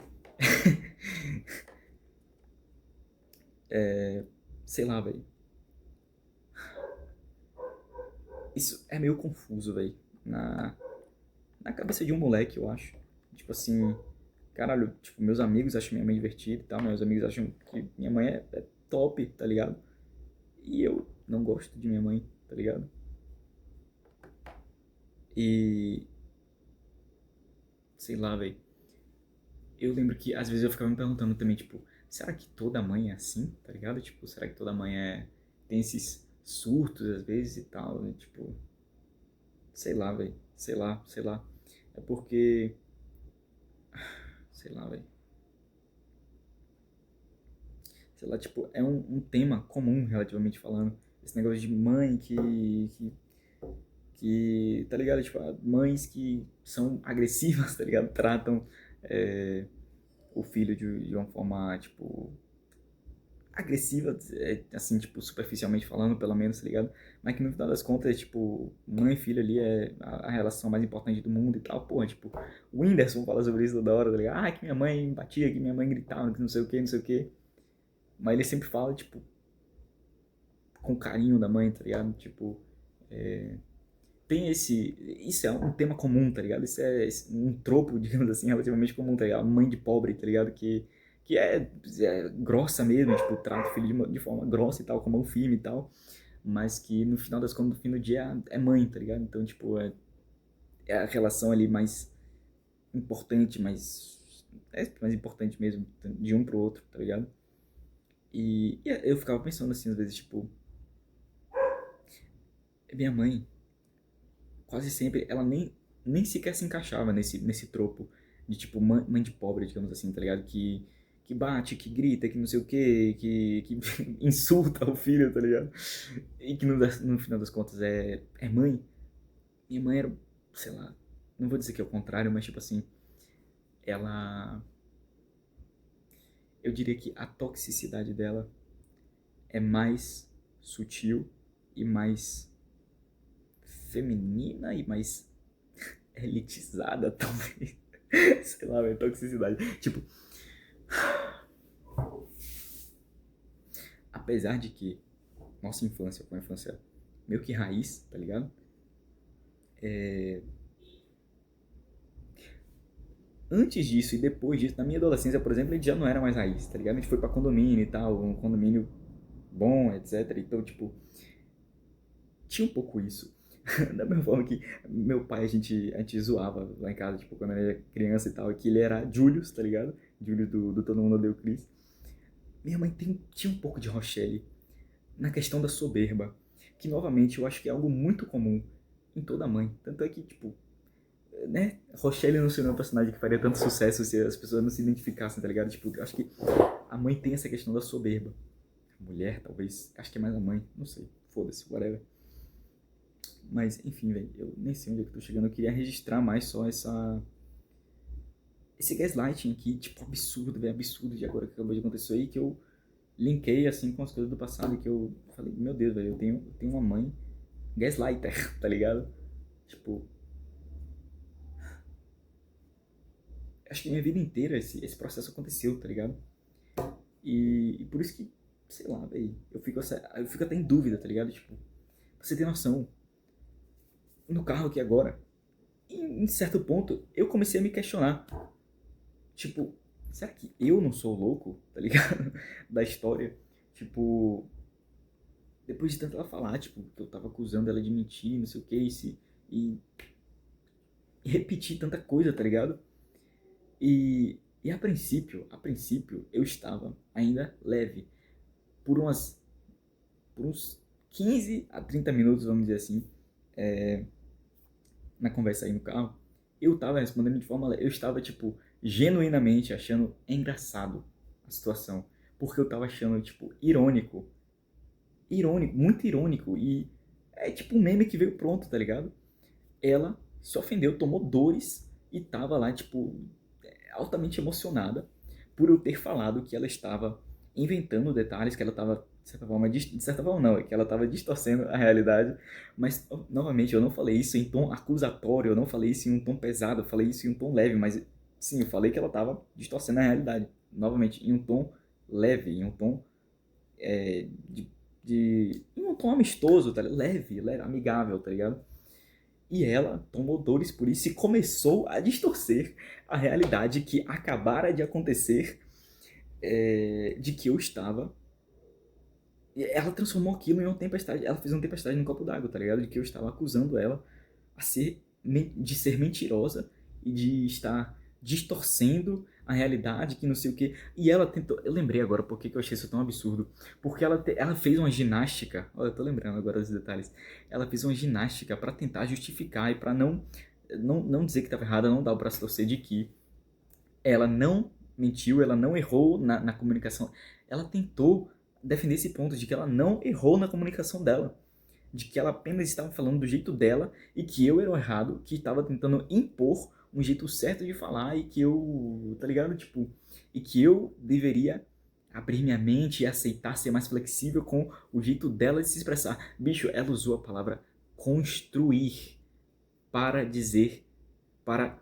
sei lá, velho. Isso é meio confuso, velho. Na, na cabeça de um moleque, eu acho. Tipo assim, caralho, tipo, meus amigos acham minha mãe divertida e tal, meus amigos acham que minha mãe é top, tá ligado? E eu não gosto de minha mãe, tá ligado? E, sei lá, velho. Eu lembro que às vezes eu ficava me perguntando também, tipo, será que toda mãe é assim, tá ligado? Tipo, será que toda mãe tem esses surtos às vezes e tal, né? Tipo, sei lá, velho. Sei lá. É porque, sei lá, velho. Sei lá, tipo, é um tema comum, relativamente falando. Esse negócio de mãe tá ligado? Tipo, mães que são agressivas, tá ligado? Tratam é, o filho de uma forma, tipo, agressiva, assim, tipo, superficialmente falando, pelo menos, tá ligado? Mas que no final das contas, tipo, mãe e filho ali é a relação mais importante do mundo e tal. Pô, tipo, o Whindersson fala sobre isso toda hora, tá ligado? Ah, que minha mãe batia, que minha mãe gritava, que não sei o que, não sei o que. Mas ele sempre fala, tipo, com carinho da mãe, tá ligado? Tipo, tem esse. Isso é um tema comum, tá ligado? Isso é um tropo, digamos assim, relativamente comum, tá ligado? A mãe de pobre, tá ligado? Que é grossa mesmo, tipo, trata o filho de forma grossa e tal, como um filme e tal. Mas que no final das contas, no fim do dia, é mãe, tá ligado? Então, tipo, é a relação ali mais importante, mais importante mesmo, de um pro outro, tá ligado? E eu ficava pensando assim, às vezes, tipo, minha mãe, quase sempre, ela nem sequer se encaixava nesse tropo de, tipo, mãe de pobre, digamos assim, tá ligado? Que bate, que grita, que não sei o quê, que insulta o filho, tá ligado? E que no final das contas é mãe. Minha mãe era, sei lá, não vou dizer que é o contrário, mas, tipo assim, ela. Eu diria que a toxicidade dela é mais sutil e mais feminina e mais elitizada, talvez. Sei lá, velho, toxicidade. Tipo, apesar de que nossa infância foi uma infância meio que raiz, tá ligado? antes disso e depois disso, na minha adolescência, por exemplo, a gente já não era mais raiz, tá ligado? A gente foi pra condomínio e tal, um condomínio bom, etc. Então, tipo, tinha um pouco isso. Da mesma forma que meu pai, a gente zoava lá em casa, tipo, quando eu era criança e tal, que ele era Julius, tá ligado? Julius do Todo Mundo Odeia o Chris. Minha mãe tinha um pouco de Rochelle na questão da soberba, que novamente eu acho que é algo muito comum em toda mãe. Tanto é que, tipo, né, Rochelle não seria um personagem que faria tanto sucesso se as pessoas não se identificassem, tá ligado? Tipo, eu acho que a mãe tem essa questão da soberba. A mulher, talvez, acho que é mais a mãe, não sei, foda-se, whatever. Mas, enfim, velho, eu nem sei onde é que eu tô chegando. Eu queria registrar mais só esse gaslighting aqui, tipo, absurdo, velho, absurdo de agora que acabou de acontecer aí, que eu linkei, assim, com as coisas do passado e que eu falei, meu Deus, velho, eu tenho uma mãe gaslighter, tá ligado? Tipo, acho que minha vida inteira esse processo aconteceu, tá ligado? E por isso que, sei lá, velho, eu fico até em dúvida, tá ligado? Tipo, pra você ter noção, no carro aqui agora, em certo ponto, eu comecei a me questionar. Tipo, será que eu não sou o louco, tá ligado? Da história. Tipo, depois de tanto ela falar, tipo, que eu tava acusando ela de mentir, não sei o que, e repetir tanta coisa, tá ligado? E a princípio, eu estava ainda leve. Por uns 15 a 30 minutos, vamos dizer assim, na conversa aí no carro, eu tava respondendo de forma leve. Eu estava, tipo, genuinamente achando engraçado a situação. Porque eu tava achando, tipo, irônico. Irônico, muito irônico. E é tipo um meme que veio pronto, tá ligado? Ela se ofendeu, tomou dores e tava lá, tipo, altamente emocionada por eu ter falado que ela estava inventando detalhes, que ela estava, de certa forma não, é que ela estava distorcendo a realidade, mas, novamente, eu não falei isso em tom acusatório, eu não falei isso em um tom pesado, eu falei isso em um tom leve, mas, sim, eu falei que ela estava distorcendo a realidade, novamente, em um tom leve, em um tom é, em um tom amistoso, tá ligado? Leve, amigável, tá ligado? E ela tomou dores por isso e começou a distorcer a realidade que acabara de acontecer, de que eu estava. E ela transformou aquilo em uma tempestade. Ela fez uma tempestade no copo d'água, tá ligado? De que eu estava acusando ela de ser mentirosa e de estar distorcendo a realidade, que não sei o que. E ela tentou. Eu lembrei agora por que eu achei isso tão absurdo. Porque ela fez uma ginástica. Olha, eu tô lembrando agora dos detalhes. Ela fez uma ginástica para tentar justificar e para não dizer que estava errada, não dar o braço a torcer de que ela não mentiu, ela não errou na comunicação. Ela tentou defender esse ponto de que ela não errou na comunicação dela, de que ela apenas estava falando do jeito dela e que eu era o errado, que estava tentando impor um jeito certo de falar e que eu, tá ligado? Tipo, e que eu deveria abrir minha mente e aceitar ser mais flexível com o jeito dela de se expressar. Bicho, ela usou a palavra construir para dizer, para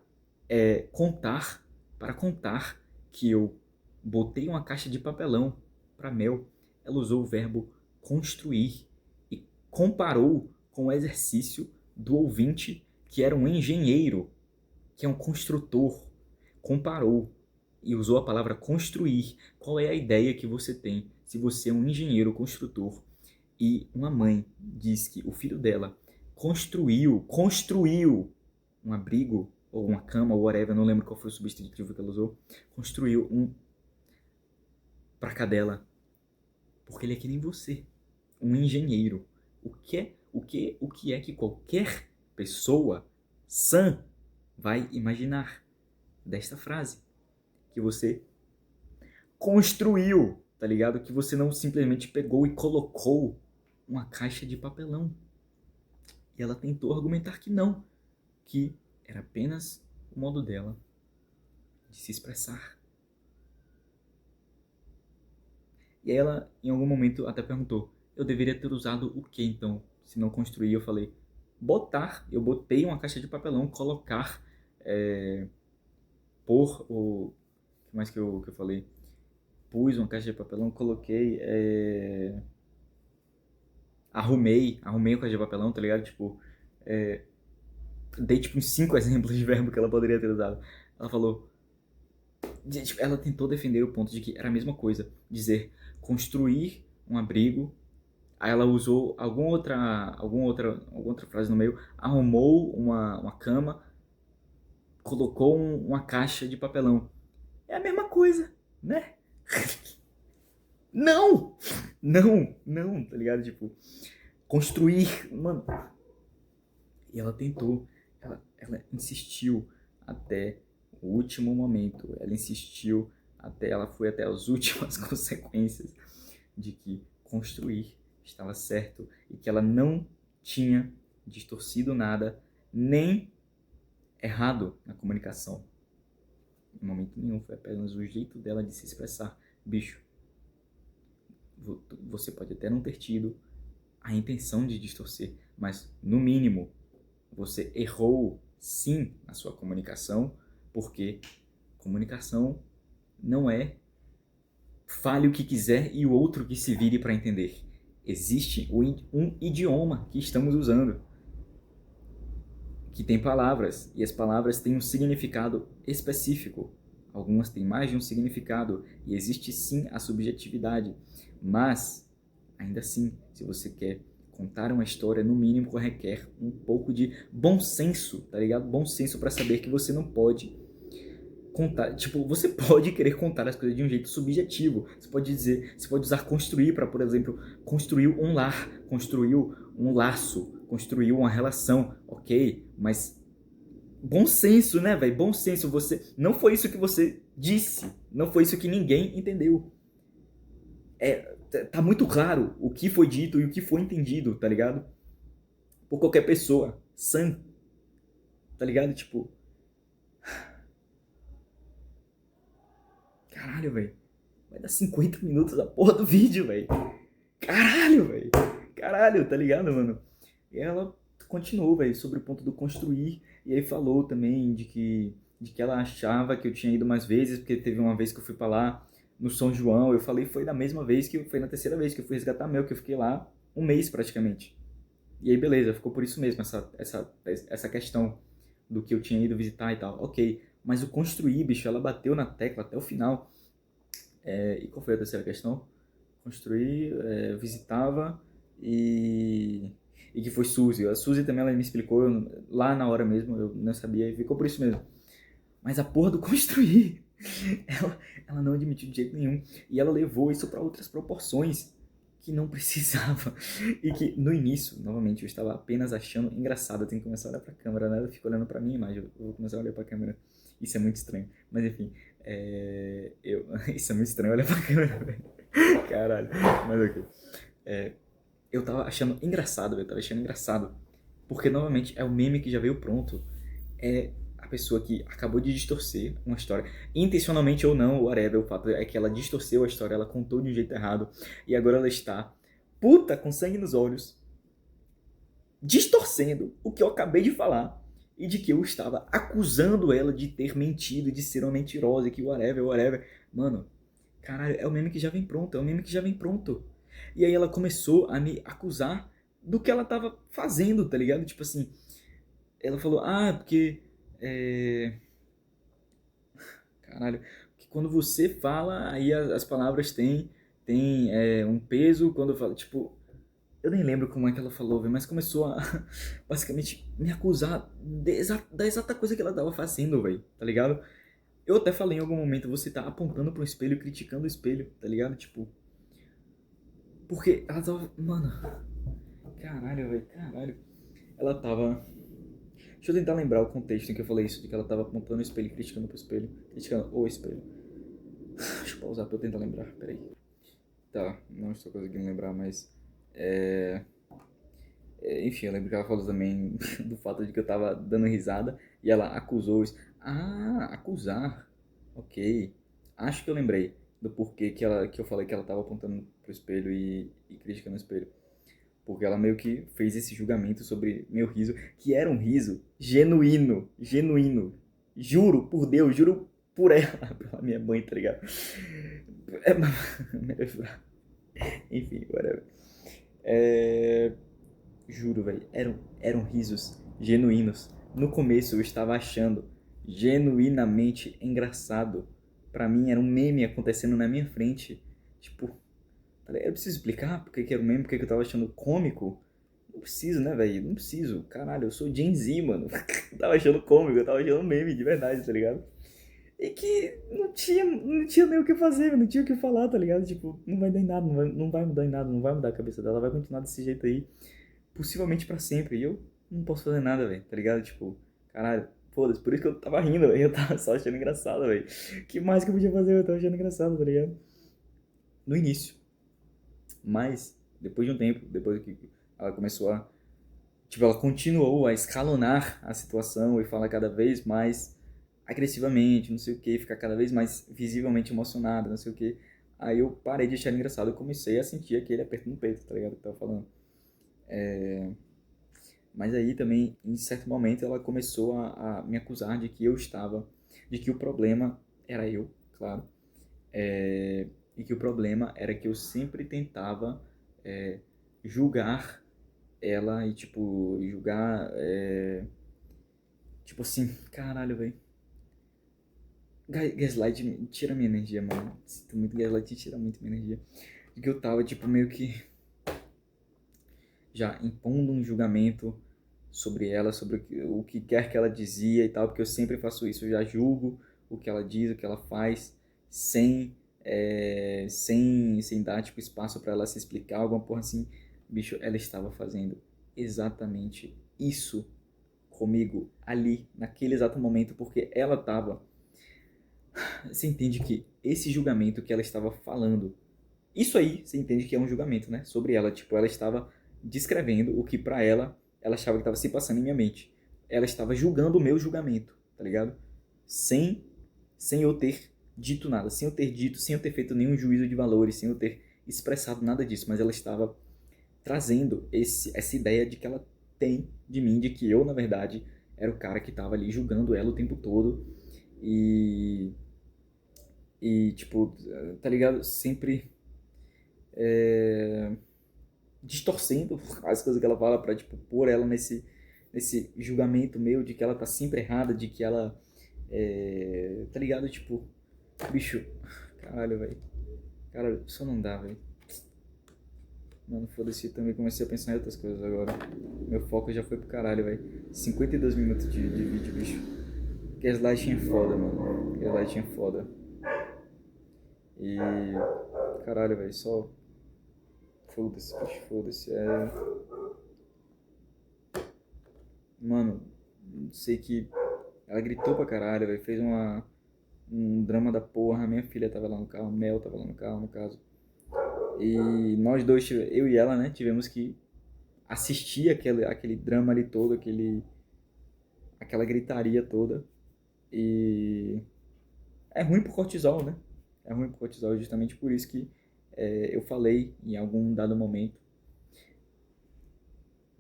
contar, para contar que eu botei uma caixa de papelão para Mel. Ela usou o verbo construir e comparou com o exercício do ouvinte que era um engenheiro, que é um construtor. Comparou e usou a palavra construir. Qual é a ideia que você tem se você é um engenheiro construtor e uma mãe diz que o filho dela construiu um abrigo ou uma cama ou whatever, não lembro qual foi o substantivo que ela usou, construiu um pra cadela, porque ele é que nem você, um engenheiro. O que é que qualquer pessoa sã vai imaginar desta frase? Que você construiu, tá ligado? Que você não simplesmente pegou e colocou uma caixa de papelão. E ela tentou argumentar que não, que era apenas o modo dela de se expressar. E ela, em algum momento, até perguntou: eu deveria ter usado o que então? Se não construir, eu falei: botar. Eu botei uma caixa de papelão, colocar, pôr o. O que mais que eu falei? Pus uma caixa de papelão, coloquei. Arrumei a caixa de papelão, tá ligado? Tipo, dei tipo uns 5 exemplos de verbo que ela poderia ter usado. Ela falou: Tipo, ela tentou defender o ponto de que era a mesma coisa. Dizer, construir um abrigo. Aí ela usou alguma outra frase no meio. Arrumou uma cama. Colocou uma caixa de papelão. É a mesma coisa, né? Não! Não, não, tá ligado? Tipo, construir, mano. E ela tentou, ela insistiu até o último momento. Ela insistiu ela foi até as últimas consequências de que construir estava certo e que ela não tinha distorcido nada, nem errado na comunicação. Em momento nenhum, foi apenas o jeito dela de se expressar. Bicho, você pode até não ter tido a intenção de distorcer, mas no mínimo você errou sim na sua comunicação, porque comunicação não é fale o que quiser e o outro que se vire para entender. Existe um idioma que estamos usando, que tem palavras, e as palavras têm um significado específico. Algumas têm mais de um significado, e existe sim a subjetividade. Mas, ainda assim, se você quer contar uma história, no mínimo requer um pouco de bom senso, tá ligado? Bom senso para saber que você não pode contar, tipo, você pode querer contar as coisas de um jeito subjetivo. Você pode dizer, você pode usar construir para, por exemplo, construir um lar, construir um laço, construir uma relação, ok? Mas bom senso, né, velho? Bom senso. Você não foi isso que você disse, não foi isso que ninguém entendeu. Tá muito claro o que foi dito e o que foi entendido, tá ligado? Por qualquer pessoa sã, tá ligado? Tipo, caralho, velho. Vai dar 50 minutos a porra do vídeo, velho. Caralho, velho. Caralho, tá ligado, mano? E ela continuou, velho, sobre o ponto do construir. E aí falou também de que ela achava que eu tinha ido mais vezes, porque teve uma vez que eu fui pra lá no São João. Eu falei, foi na mesma vez que foi na terceira vez que eu fui resgatar Mel, que eu fiquei lá um mês praticamente. E aí, beleza, ficou por isso mesmo, essa questão do que eu tinha ido visitar e tal. Ok, mas o construir, bicho, ela bateu na tecla até o final. E qual foi a terceira questão? Construir, visitava e que foi Suzy. A Suzy também ela me explicou lá na hora mesmo, eu não sabia e ficou por isso mesmo. Mas a porra do construir, ela não admitiu de jeito nenhum. E ela levou isso para outras proporções que não precisava. E que no início, novamente, eu estava apenas achando engraçado. Eu tenho que começar a olhar para a câmera, né? Ela fica olhando para minha imagem, eu vou começar a olhar para a câmera. Isso é muito estranho. Mas enfim, isso é muito estranho olhar pra câmera, velho. Caralho, mas ok. Eu tava achando engraçado, eu tava achando engraçado. Porque, novamente, é o meme que já veio pronto. É a pessoa que acabou de distorcer uma história. Intencionalmente ou não, whatever, o fato é que ela distorceu a história, ela contou de um jeito errado. E agora ela está puta com sangue nos olhos, distorcendo o que eu acabei de falar. E de que eu estava acusando ela de ter mentido, de ser uma mentirosa, que whatever. Mano, caralho, é o meme que já vem pronto, é o meme que já vem pronto. E aí ela começou a me acusar do que ela tava fazendo, tá ligado? Tipo assim, ela falou, porque... Caralho, que quando você fala, aí as palavras têm um peso, quando fala, tipo... Eu nem lembro como é que ela falou, véio, mas começou a basicamente me acusar da exata coisa que ela tava fazendo, velho, tá ligado? Eu até falei em algum momento, você tá apontando pro espelho e criticando o espelho, tá ligado? Tipo... Porque ela tava... Mano... Caralho, velho, caralho. Ela tava... Deixa eu tentar lembrar o contexto em que eu falei isso, de que ela tava apontando o espelho e criticando pro espelho. Criticando o espelho. Deixa eu pausar pra eu tentar lembrar, peraí. Tá, não estou conseguindo lembrar, mas... Enfim, eu lembro que ela falou também do fato de que eu tava dando risada e ela acusou isso. Acusar. Ok. Acho que eu lembrei do porquê que eu falei que ela tava apontando pro espelho e criticando o espelho. Porque ela meio que fez esse julgamento sobre meu riso, que era um riso genuíno, genuíno. Juro por Deus, juro por ela, pela minha mãe, tá ligado? Melhor jurar. Enfim, whatever. Juro, velho, eram risos genuínos. No começo eu estava achando genuinamente engraçado, pra mim era um meme acontecendo na minha frente. Tipo, eu preciso explicar por que que era um meme, por que que eu tava achando cômico? Não preciso, né, velho? Não preciso. Caralho, eu sou Gen Z, mano. Eu tava achando cômico, eu tava achando meme de verdade, tá ligado? E que não tinha nem o que fazer, não tinha o que falar, tá ligado? Tipo, não vai dar em nada, não vai mudar em nada, não vai mudar a cabeça dela, vai continuar desse jeito aí, possivelmente pra sempre. E eu não posso fazer nada, velho, tá ligado? Tipo, caralho, foda-se, por isso que eu tava rindo, velho, eu tava só achando engraçado, velho. Que mais que eu podia fazer? Eu tava achando engraçado, tá ligado? No início. Mas, depois de um tempo, depois que ela começou a. Tipo, ela continuou a escalonar a situação e falar cada vez mais agressivamente, não sei o que, ficar cada vez mais visivelmente emocionada, não sei o que. Aí eu parei de achar engraçado, eu comecei a sentir aquele aperto no peito, tá ligado? Que eu tava falando. Mas aí também, em certo momento, ela começou a me acusar de que eu estava, de que o problema era eu, claro, e que o problema era que eu sempre tentava julgar ela e, tipo, julgar, tipo assim, caralho, velho. Gaslight tira minha energia, mano. Sinto muito, gaslight tira muito minha energia. De que eu tava, tipo, meio que já impondo um julgamento sobre ela, sobre o que quer que ela dizia e tal, porque eu sempre faço isso, eu já julgo o que ela diz, o que ela faz, sem dar, tipo, espaço pra ela se explicar, alguma porra assim. Bicho, ela estava fazendo exatamente isso comigo ali, naquele exato momento, porque ela tava. Você entende que esse julgamento que ela estava falando, isso aí você entende que é um julgamento, né? Sobre ela. Tipo, ela estava descrevendo o que pra ela achava que estava se passando em minha mente. Ela estava julgando o meu julgamento, tá ligado? Sem, sem eu ter dito nada, sem eu ter dito, sem eu ter feito nenhum juízo de valores, sem eu ter expressado nada disso, mas ela estava trazendo essa ideia de que ela tem de mim, de que eu, na verdade, era o cara que estava ali julgando ela o tempo todo e tipo, tá ligado? Sempre distorcendo as coisas que ela fala pra, tipo, pôr ela nesse julgamento meu de que ela tá sempre errada, de que ela tá ligado? Tipo, bicho, caralho, velho. Cara, só não dá, velho. Mano, foda-se, eu também comecei a pensar em outras coisas agora. Meu foco já foi pro caralho, velho. 52 minutos de vídeo, bicho. Gaslighting é foda, mano. Gaslighting é foda. E. Caralho, velho, só. Foda-se, bicho, foda-se. Mano, sei que ela gritou pra caralho, velho. Fez um drama da porra. Minha filha tava lá no carro, Mel tava lá no carro, no caso. E nós dois, eu e ela, né, tivemos que assistir aquele drama ali todo, aquela gritaria toda. E é ruim pro cortisol, né? É ruim pro cortisol, justamente por isso que eu falei em algum dado momento.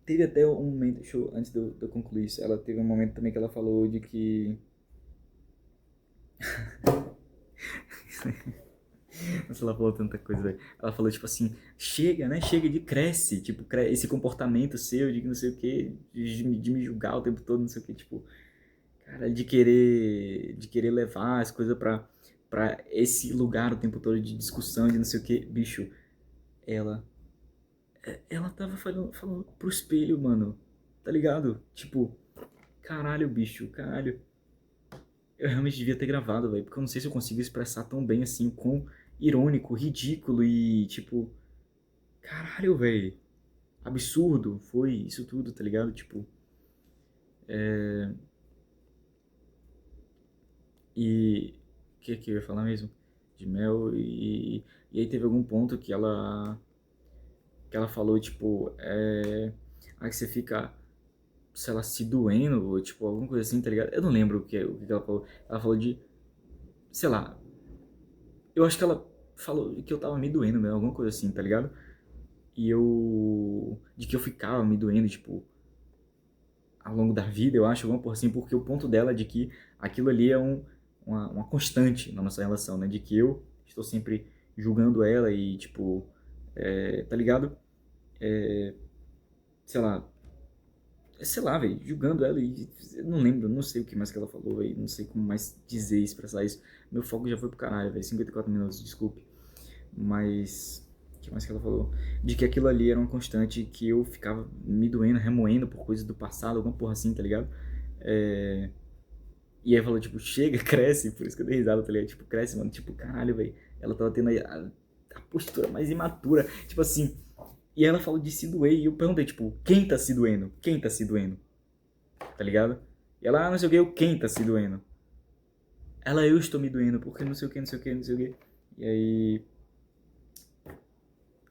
Teve até um momento, antes de eu concluir isso, ela teve um momento também que ela falou de que. Nossa, ela falou tanta coisa, velho. Ela falou, tipo assim, chega, né? Chega de cresce. Tipo, esse comportamento seu de não sei o quê, de me julgar o tempo todo, não sei o quê. Tipo, cara, de querer levar as coisas pra esse lugar o tempo todo de discussão, de não sei o quê. Bicho, ela, ela tava falando pro espelho, mano. Tá ligado? Tipo, caralho, bicho, caralho. Eu realmente devia ter gravado, velho, porque eu não sei se eu consigo expressar tão bem assim, com irônico, ridículo e tipo, caralho, velho, absurdo foi isso tudo, tá ligado? Tipo, e o que eu ia falar mesmo? De Mel e aí teve algum ponto que ela falou, tipo, aí que você fica, sei lá, se doendo, ou tipo, alguma coisa assim, tá ligado? Eu não lembro o que ela falou. Ela falou de, sei lá, eu acho que ela falou que eu tava me doendo, né? Alguma coisa assim, tá ligado? E eu. De que eu ficava me doendo, tipo, ao longo da vida, eu acho, alguma porra assim, porque o ponto dela é de que aquilo ali é uma constante na nossa relação, né? De que eu estou sempre julgando ela e, tipo, tá ligado? Sei lá, sei lá, velho, julgando ela e eu não lembro, não sei o que mais que ela falou, velho, não sei como mais dizer, expressar isso. Meu foco já foi pro caralho, velho, 54 minutos, desculpe. Mas, o que mais que ela falou? De que aquilo ali era uma constante que eu ficava me doendo, remoendo por coisas do passado, alguma porra assim, tá ligado? É... E aí falou, tipo, chega, cresce, por isso que eu dei risada, tá ligado? Tipo, cresce, mano, tipo, caralho, velho, ela tava tendo a postura mais imatura, tipo assim. E ela falou de se doer, e eu perguntei, tipo, quem tá se doendo? Quem tá se doendo? Tá ligado? E ela, não sei o que, quem tá se doendo? Ela, eu estou me doendo, porque não sei o que, não sei o que, não sei o que. E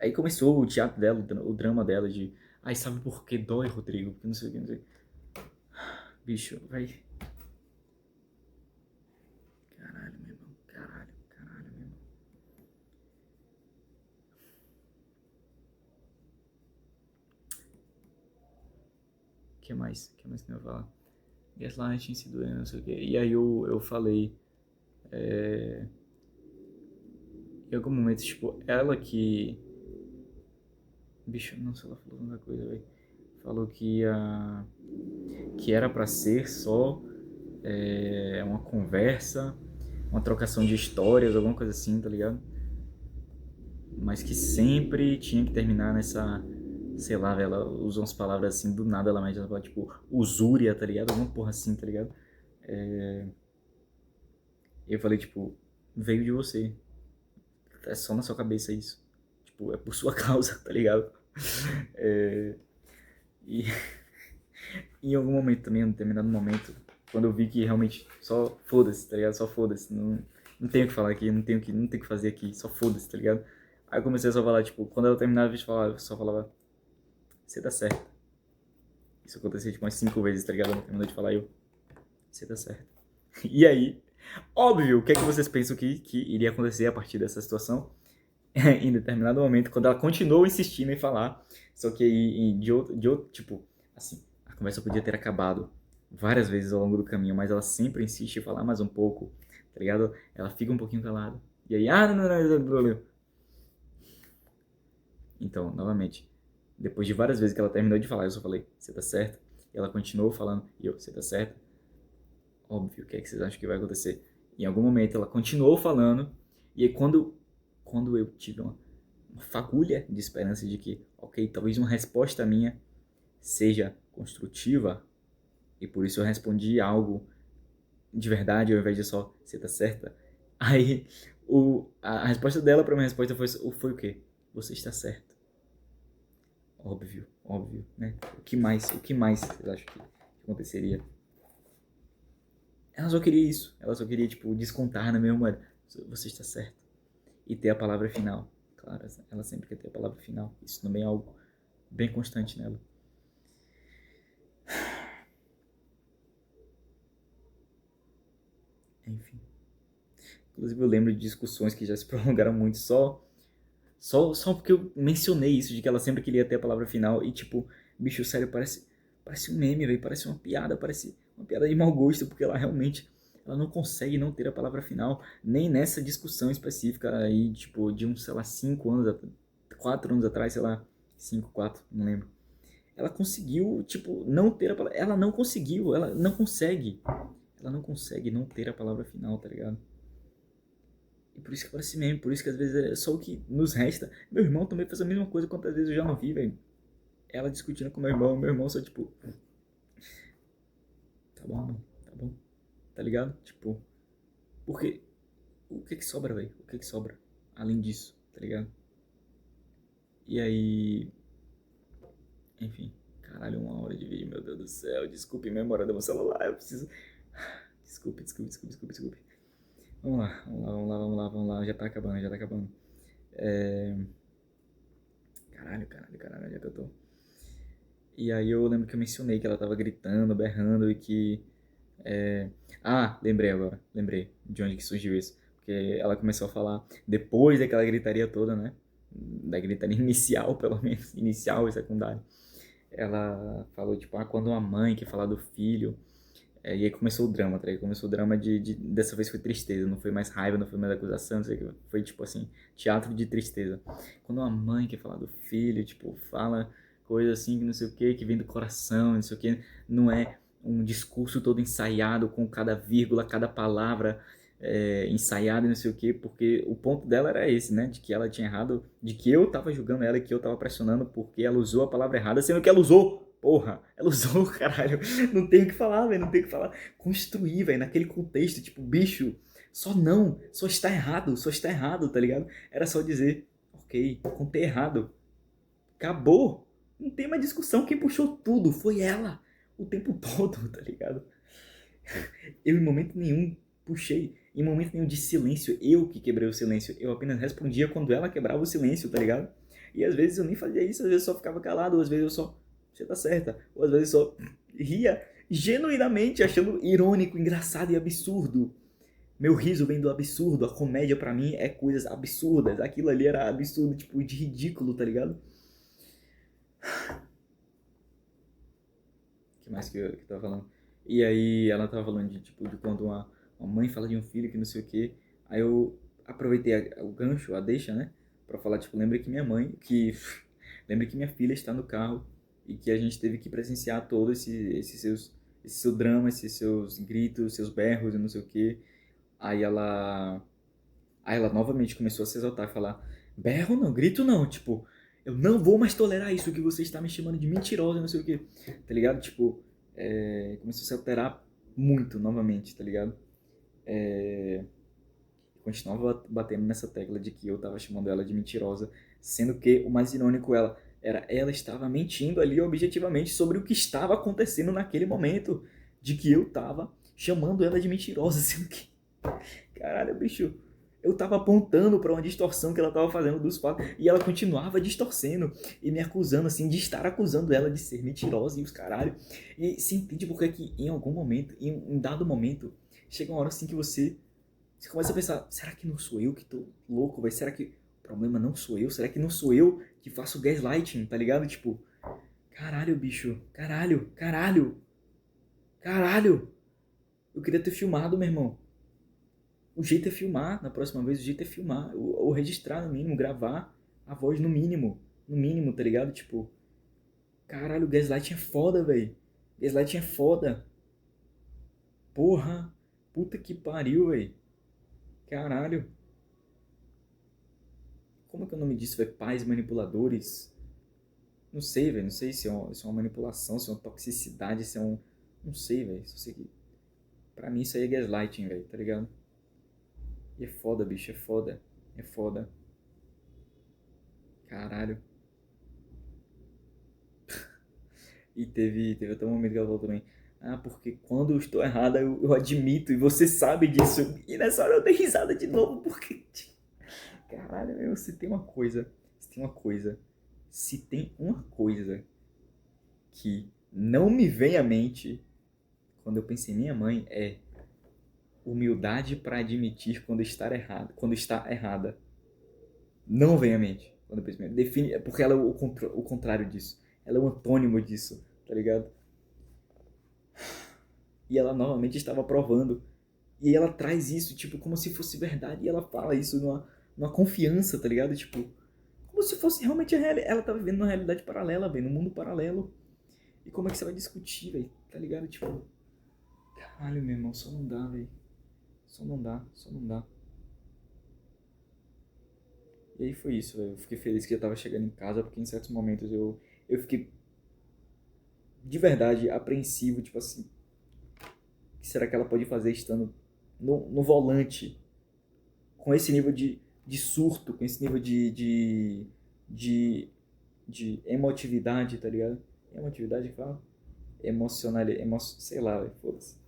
aí começou o teatro dela, o drama dela de, ai, sabe por que dói, Rodrigo? Porque não sei o que, não sei o que. Bicho, vai. Caralho, meu irmão, caralho, caralho, meu irmão. O que mais? O que mais que eu ia falar? Gaslighting, se doendo, não sei o que. E aí eu falei, em algum momento, tipo, ela que. Bicho, não sei, ela falou alguma coisa, velho. Falou que ia. Que era pra ser só uma conversa, uma trocação de histórias, alguma coisa assim, tá ligado? Mas que sempre tinha que terminar nessa. Sei lá, velho, ela usa umas palavras assim, do nada ela mete ela fala, tipo, usúria, tá ligado? Alguma porra assim, tá ligado? Eu falei, tipo, veio de você. É só na sua cabeça isso. Tipo, é por sua causa, tá ligado? E em algum momento também, em um determinado momento, quando eu vi que realmente só foda-se, tá ligado? Só foda-se. Não tenho o que falar aqui, não tenho o que fazer aqui, só foda-se, tá ligado? Aí eu comecei a só falar, tipo, quando ela terminava de falar, eu só falava, você tá certo. Isso acontecia tipo umas 5 vezes, tá ligado? Ela terminou de falar e eu, você tá certo. E aí, óbvio, o que é que vocês pensam que iria acontecer a partir dessa situação? Em determinado momento, quando ela continuou insistindo em falar, só que aí de outro, tipo, assim, a conversa podia ter acabado várias vezes ao longo do caminho, mas ela sempre insiste em falar mais um pouco, tá ligado? Ela fica um pouquinho calada. E aí, não, não, não, não, não, não. Então, novamente, depois de várias vezes que ela terminou de falar, eu só falei, você tá certo? E ela continuou falando, e eu, você tá certo? Óbvio, o que é que vocês acham que vai acontecer? Em algum momento ela continuou falando, e aí quando eu tive uma fagulha de esperança de que, ok, talvez uma resposta minha seja construtiva, e por isso eu respondi algo de verdade ao invés de só, você tá certa? Aí a resposta dela pra minha resposta foi o quê? Você está certo. Óbvio, óbvio, né? O que mais vocês acham que aconteceria? Ela só queria isso. Ela só queria, tipo, descontar na mesma moeda. Você está certo. E ter a palavra final. Claro, ela sempre quer ter a palavra final. Isso também é algo bem constante nela. Enfim. Inclusive eu lembro de discussões que já se prolongaram muito só porque eu mencionei isso, de que ela sempre queria ter a palavra final. E tipo, bicho, sério, parece um meme, velho. Parece uma piada de mau gosto, porque ela realmente ela não consegue não ter a palavra final, nem nessa discussão específica aí, tipo, de uns, sei lá, 5 anos, 4 anos atrás, sei lá, 5 4 não lembro. Ela conseguiu, tipo, não ter a palavra. Ela não conseguiu, ela não consegue. Ela não consegue não ter a palavra final, tá ligado? E por isso que parece meme, por isso que às vezes é só o que nos resta. Meu irmão também faz a mesma coisa quantas vezes eu já não vi, velho. Ela discutindo com meu irmão só tipo, tá bom, mano, tá bom, tá ligado? Tipo, porque o que que sobra, velho? O que que sobra? Além disso, tá ligado? E aí, enfim, caralho, 1 hora de vídeo, meu Deus do céu. Desculpe, memória do meu celular, eu preciso. Desculpe. Vamos lá, já tá acabando, já tá acabando. É... Caralho, onde é que eu tô? E aí eu lembro que eu mencionei que ela tava gritando, berrando e que... lembrei agora, lembrei de onde que surgiu isso. Porque ela começou a falar, depois daquela gritaria toda, né? Da gritaria inicial, pelo menos, inicial e secundária. Ela falou, tipo, quando uma mãe quer falar do filho... e aí começou o drama, tá ligado? Começou o drama dessa vez foi tristeza, não foi mais raiva, não foi mais acusação, não sei o que. Foi tipo assim, teatro de tristeza. Quando uma mãe quer falar do filho, tipo, fala coisa assim, que não sei o que vem do coração, não sei o que, não é um discurso todo ensaiado com cada vírgula, cada palavra ensaiada e não sei o que, porque o ponto dela era esse, né, de que ela tinha errado, de que eu tava julgando ela e que eu tava pressionando porque ela usou a palavra errada, sendo que ela usou. Porra, ela usou, caralho. Não tem o que falar, velho. Não tem o que falar. Construir, velho, naquele contexto, tipo, bicho, só não, só está errado, tá ligado? Era só dizer, ok, contei errado. Acabou. Não tem mais discussão. Quem puxou tudo foi ela. O tempo todo, tá ligado? Eu, em momento nenhum, puxei. Em momento nenhum de silêncio. Eu que quebrei o silêncio. Eu apenas respondia quando ela quebrava o silêncio, tá ligado? E às vezes eu nem fazia isso. Às vezes eu só ficava calado. Ou às vezes eu só... Você tá certa. Ou às vezes eu só ria genuinamente, achando irônico, engraçado e absurdo. Meu riso vem do absurdo. A comédia pra mim é coisas absurdas. Aquilo ali era absurdo, tipo, de ridículo, tá ligado? Que mais que eu tava falando? E aí ela tava falando de, tipo, de quando uma mãe fala de um filho que não sei o quê. Aí eu aproveitei o gancho, a deixa, né? Pra falar, tipo, lembre que minha mãe, que... lembre que minha filha está no carro e que a gente teve que presenciar todo esse seu drama, esses seus gritos, seus berros e não sei o quê. Aí ela... Aí ela novamente começou a se exaltar e falar: berro não, grito não, tipo, eu não vou mais tolerar isso que você está me chamando de mentirosa, não sei o que, tá ligado? Tipo, começou a se alterar muito novamente, tá ligado? Continuava batendo nessa tecla de que eu tava chamando ela de mentirosa, sendo que o mais irônico ela estava mentindo ali objetivamente sobre o que estava acontecendo naquele momento, de que eu tava chamando ela de mentirosa, sendo que, caralho, bicho, eu tava apontando para uma distorção que ela tava fazendo dos fatos e ela continuava distorcendo e me acusando, assim, de estar acusando ela de ser mentirosa e os caralho. E se entende porque que em algum momento, em um dado momento, chega uma hora assim que você começa a pensar: será que não sou eu que tô louco, velho? Será que o problema não sou eu? Será que não sou eu que faço gaslighting, tá ligado? Tipo, caralho, bicho, caralho, caralho, caralho. Eu queria ter filmado, meu irmão. O jeito é filmar, na próxima vez o jeito é filmar, ou registrar no mínimo, gravar a voz no mínimo, tá ligado? Tipo, caralho, o gaslighting é foda, velho. Gaslighting é foda. Porra, puta que pariu, velho. Caralho. Como é que é o nome disso, velho? Pais manipuladores? Não sei, velho, não sei se é uma manipulação, se é uma toxicidade, se é um... Não sei, velho, só sei que... Pra mim isso aí é gaslighting, velho, tá ligado? E é foda, bicho, é foda. É foda. Caralho. E teve até um momento que ela falou também: ah, porque quando eu estou errada eu admito e você sabe disso. E nessa hora eu dei risada de novo porque... Caralho, meu, se tem uma coisa... Se tem uma coisa... Se tem uma coisa que não me vem à mente quando eu penso em minha mãe é humildade para admitir quando está errada. Não vem à mente quando eu penso em minha mãe. Define, porque ela é o contrário disso. Ela é o antônimo disso, tá ligado? E ela novamente estava provando. E ela traz isso, tipo, como se fosse verdade. E ela fala isso numa confiança, tá ligado? Tipo, como se fosse realmente a realidade. Ela tá vivendo numa realidade paralela, velho, num mundo paralelo. E como é que você vai discutir, velho? Tá ligado? Tipo, caralho, meu irmão, só não dá, velho. Só não dá, só não dá. E aí foi isso, velho. Eu fiquei feliz que eu tava chegando em casa, porque em certos momentos eu fiquei de verdade apreensivo, tipo assim, o que será que ela pode fazer estando no volante, com esse nível de surto, com esse nível de, de emotividade, tá ligado? Emotividade que fala? Sei lá, velho, foda-se.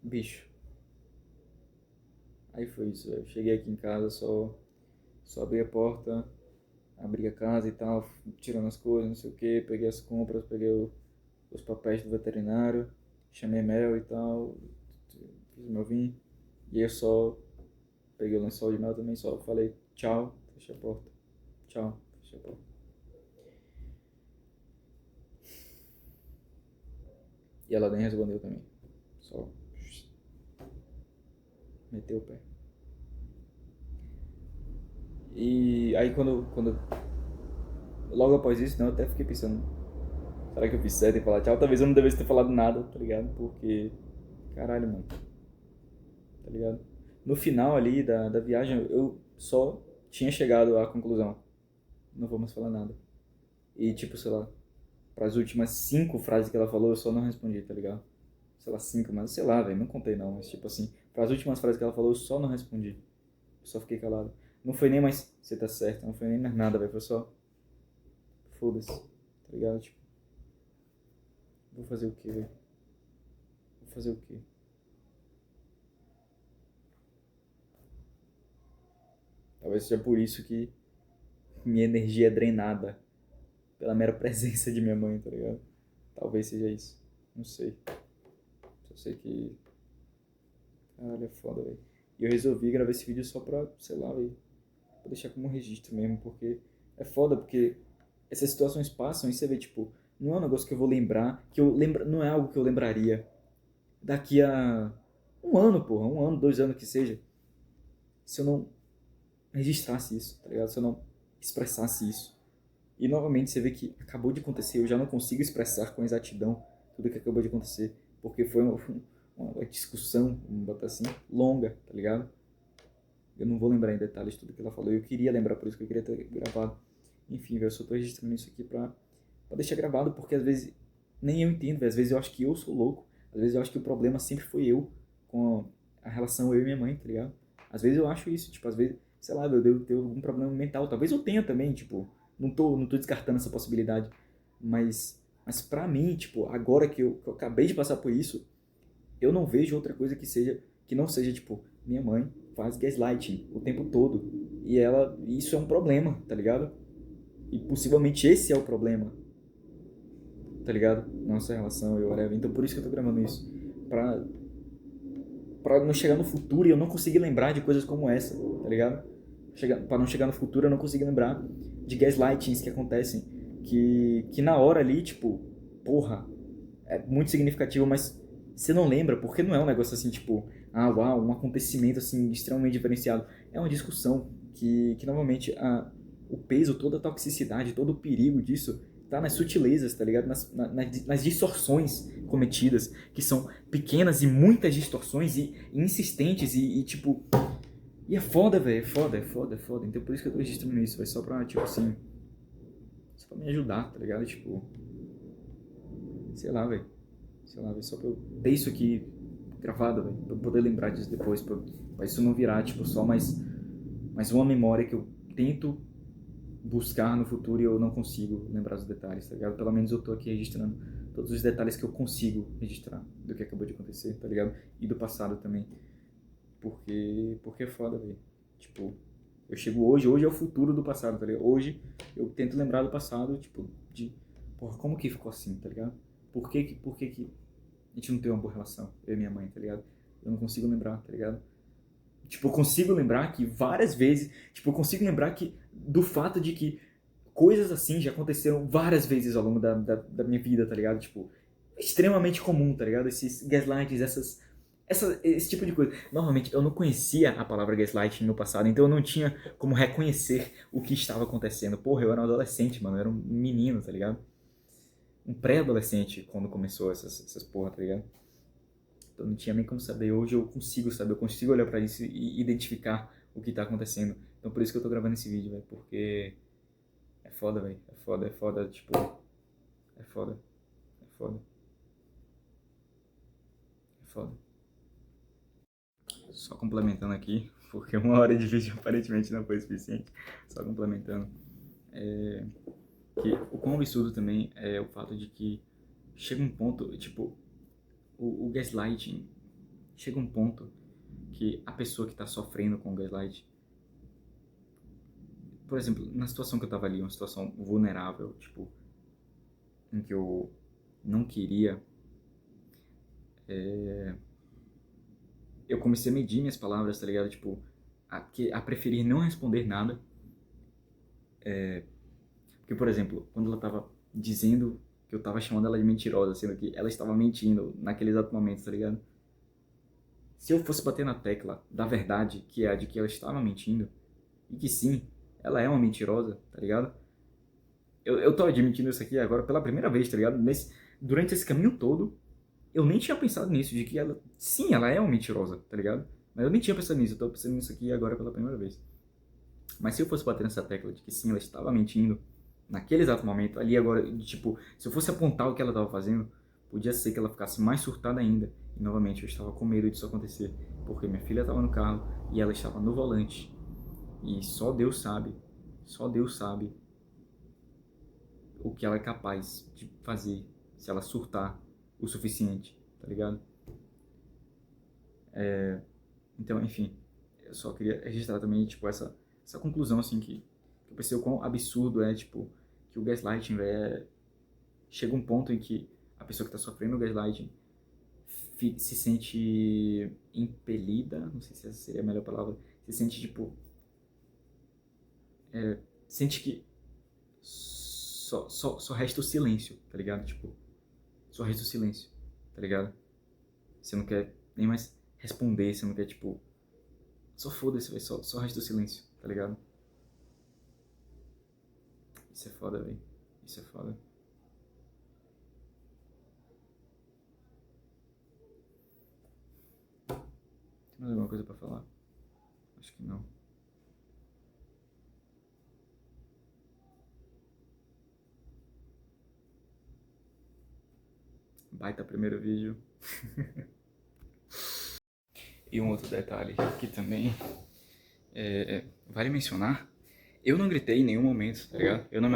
Bicho. Aí foi isso, velho. Cheguei aqui em casa, só abri a porta, abri a casa e tal, tirando as coisas, não sei o que, peguei as compras, peguei os papéis do veterinário, chamei Mel e tal, fiz o meu vinho, e aí eu só peguei o lençol de Mel também, só falei tchau, fechei a porta, tchau, fechei a porta. E ela nem respondeu também, só meteu o pé. E aí quando logo após isso, né, eu até fiquei pensando, será que eu fiz certo em falar tchau? Talvez eu não devesse ter falado nada, tá ligado? Porque, caralho, mano, tá ligado? No final ali da viagem, eu só tinha chegado à conclusão, não vou mais falar nada. E tipo, sei lá, pras últimas 5 frases que ela falou, eu só não respondi, tá ligado? Sei lá, 5, mas sei lá, velho, não contei não, mas tipo assim, pras últimas frases que ela falou, eu só não respondi. Eu só fiquei calado. Não foi nem mais, você tá certo, não foi nem mais nada, velho, foi só, foda-se, tá ligado? Tipo, vou fazer o quê, velho? Vou fazer o quê? Talvez seja por isso que minha energia é drenada pela mera presença de minha mãe, tá ligado? Talvez seja isso. Não sei. Só sei que. Caralho, é foda, velho. E eu resolvi gravar esse vídeo só pra, sei lá, velho. Pra deixar como registro mesmo, porque é foda, porque essas situações passam e você vê, tipo, não é um negócio que eu vou lembrar, que eu lembro, não é algo que eu lembraria daqui a um ano, porra, um ano, 2 anos que seja, se eu não registrasse isso, tá ligado? Se eu não expressasse isso. E novamente você vê que acabou de acontecer, eu já não consigo expressar com exatidão tudo que acabou de acontecer, porque foi uma discussão, vamos botar assim, longa, tá ligado? Eu não vou lembrar em detalhes tudo que ela falou, eu queria lembrar, por isso que eu queria ter gravado. Enfim, velho, eu só tô registrando isso aqui pra deixar gravado, porque às vezes nem eu entendo, velho, às vezes eu acho que eu sou louco, às vezes eu acho que o problema sempre foi eu, com a relação eu e minha mãe, tá ligado? Às vezes eu acho isso, tipo, às vezes, sei lá, eu devo ter algum problema mental, talvez eu tenha também, tipo, não tô descartando essa possibilidade, mas pra mim, tipo, agora que eu acabei de passar por isso, eu não vejo outra coisa que não seja, tipo, minha mãe faz gaslighting o tempo todo. Isso é um problema, tá ligado? E possivelmente esse é o problema, tá ligado? Nossa relação e whatever. Então por isso que eu tô gravando isso. Pra, pra não chegar no futuro e eu não conseguir lembrar de coisas como essa, tá ligado? Pra não chegar no futuro eu não conseguir lembrar de gaslightings que acontecem. Que na hora ali, tipo, porra, é muito significativo, mas você não lembra, porque não é um negócio assim, tipo, ah, uau, um acontecimento assim extremamente diferenciado. É uma discussão que normalmente o peso, toda a toxicidade, todo o perigo disso tá nas sutilezas, tá ligado? Nas distorções cometidas, que são pequenas e muitas distorções e insistentes tipo. E é foda, velho, é foda, é foda, é foda. Então por isso que eu tô registrando isso, vai só pra, tipo assim, só pra me ajudar, tá ligado? Tipo, sei lá, velho. Sei lá, só pra eu ter isso aqui gravado, velho, pra eu poder lembrar disso depois, pra isso não virar, tipo, só mais uma memória que eu tento buscar no futuro e eu não consigo lembrar os detalhes, tá ligado? Pelo menos eu tô aqui registrando todos os detalhes que eu consigo registrar do que acabou de acontecer, tá ligado? E do passado também, porque é foda, velho. Tipo, eu chego hoje é o futuro do passado, tá ligado? Hoje eu tento lembrar do passado, tipo, porra, como que ficou assim, tá ligado? Por que que a gente não tem uma boa relação, eu e minha mãe, tá ligado? Eu não consigo lembrar, tá ligado? Tipo, eu consigo lembrar que várias vezes, tipo, eu consigo lembrar que do fato de que coisas assim já aconteceram várias vezes ao longo da minha vida, tá ligado? Tipo, extremamente comum, tá ligado? Esses gaslights, esse tipo de coisa. Normalmente, eu não conhecia a palavra gaslighting no passado, então eu não tinha como reconhecer o que estava acontecendo. Porra, eu era um adolescente, mano, eu era um menino, tá ligado? Um pré-adolescente quando começou essas porra, tá ligado? Então não tinha nem como saber. Hoje eu consigo saber, eu consigo olhar pra isso e identificar o que tá acontecendo. Então por isso que eu tô gravando esse vídeo, velho, porque é foda, velho. É foda, tipo, é foda, é foda, é foda. Só complementando aqui, porque 1 hora de vídeo aparentemente não foi suficiente. Só complementando, que o quão absurdo também é o fato de que chega um ponto, tipo, o gaslighting chega um ponto que a pessoa que tá sofrendo com o gaslight, por exemplo, na situação que eu tava ali, uma situação vulnerável, tipo, em que eu não queria, eu comecei a medir minhas palavras, tá ligado? Tipo, a preferir não responder nada. Porque, por exemplo, quando ela tava dizendo que eu tava chamando ela de mentirosa, sendo que ela estava mentindo naquele exato momento, tá ligado? Se eu fosse bater na tecla da verdade, que é a de que ela estava mentindo, e que sim, ela é uma mentirosa, tá ligado? Eu tô admitindo isso aqui agora pela primeira vez, tá ligado? Durante esse caminho todo, eu nem tinha pensado nisso, de que ela, sim, ela é uma mentirosa, tá ligado? Mas eu nem tinha pensado nisso, eu tô pensando nisso aqui agora pela primeira vez. Mas se eu fosse bater nessa tecla de que sim, ela estava mentindo, naquele exato momento, ali agora, tipo, se eu fosse apontar o que ela estava fazendo, podia ser que ela ficasse mais surtada ainda. E novamente, eu estava com medo disso acontecer, porque minha filha estava no carro e ela estava no volante. E só Deus sabe o que ela é capaz de fazer se ela surtar o suficiente, tá ligado? Então, enfim, eu só queria registrar também, tipo, essa conclusão, assim, que eu pensei o quão absurdo é, tipo, que o gaslighting, velho, chega um ponto em que a pessoa que tá sofrendo o gaslighting se sente impelida, não sei se essa seria a melhor palavra, se sente, tipo, sente que só resta o silêncio, tá ligado? Tipo, só resta o silêncio, tá ligado? Você não quer nem mais responder, você não quer, tipo, só foda-se, velho, só resta o silêncio, tá ligado? Isso é foda, velho. Isso é foda. Tem mais alguma coisa pra falar? Acho que não. Baita primeiro vídeo. E um outro detalhe que também vale mencionar. Eu não gritei em nenhum momento, tá ligado? Eu não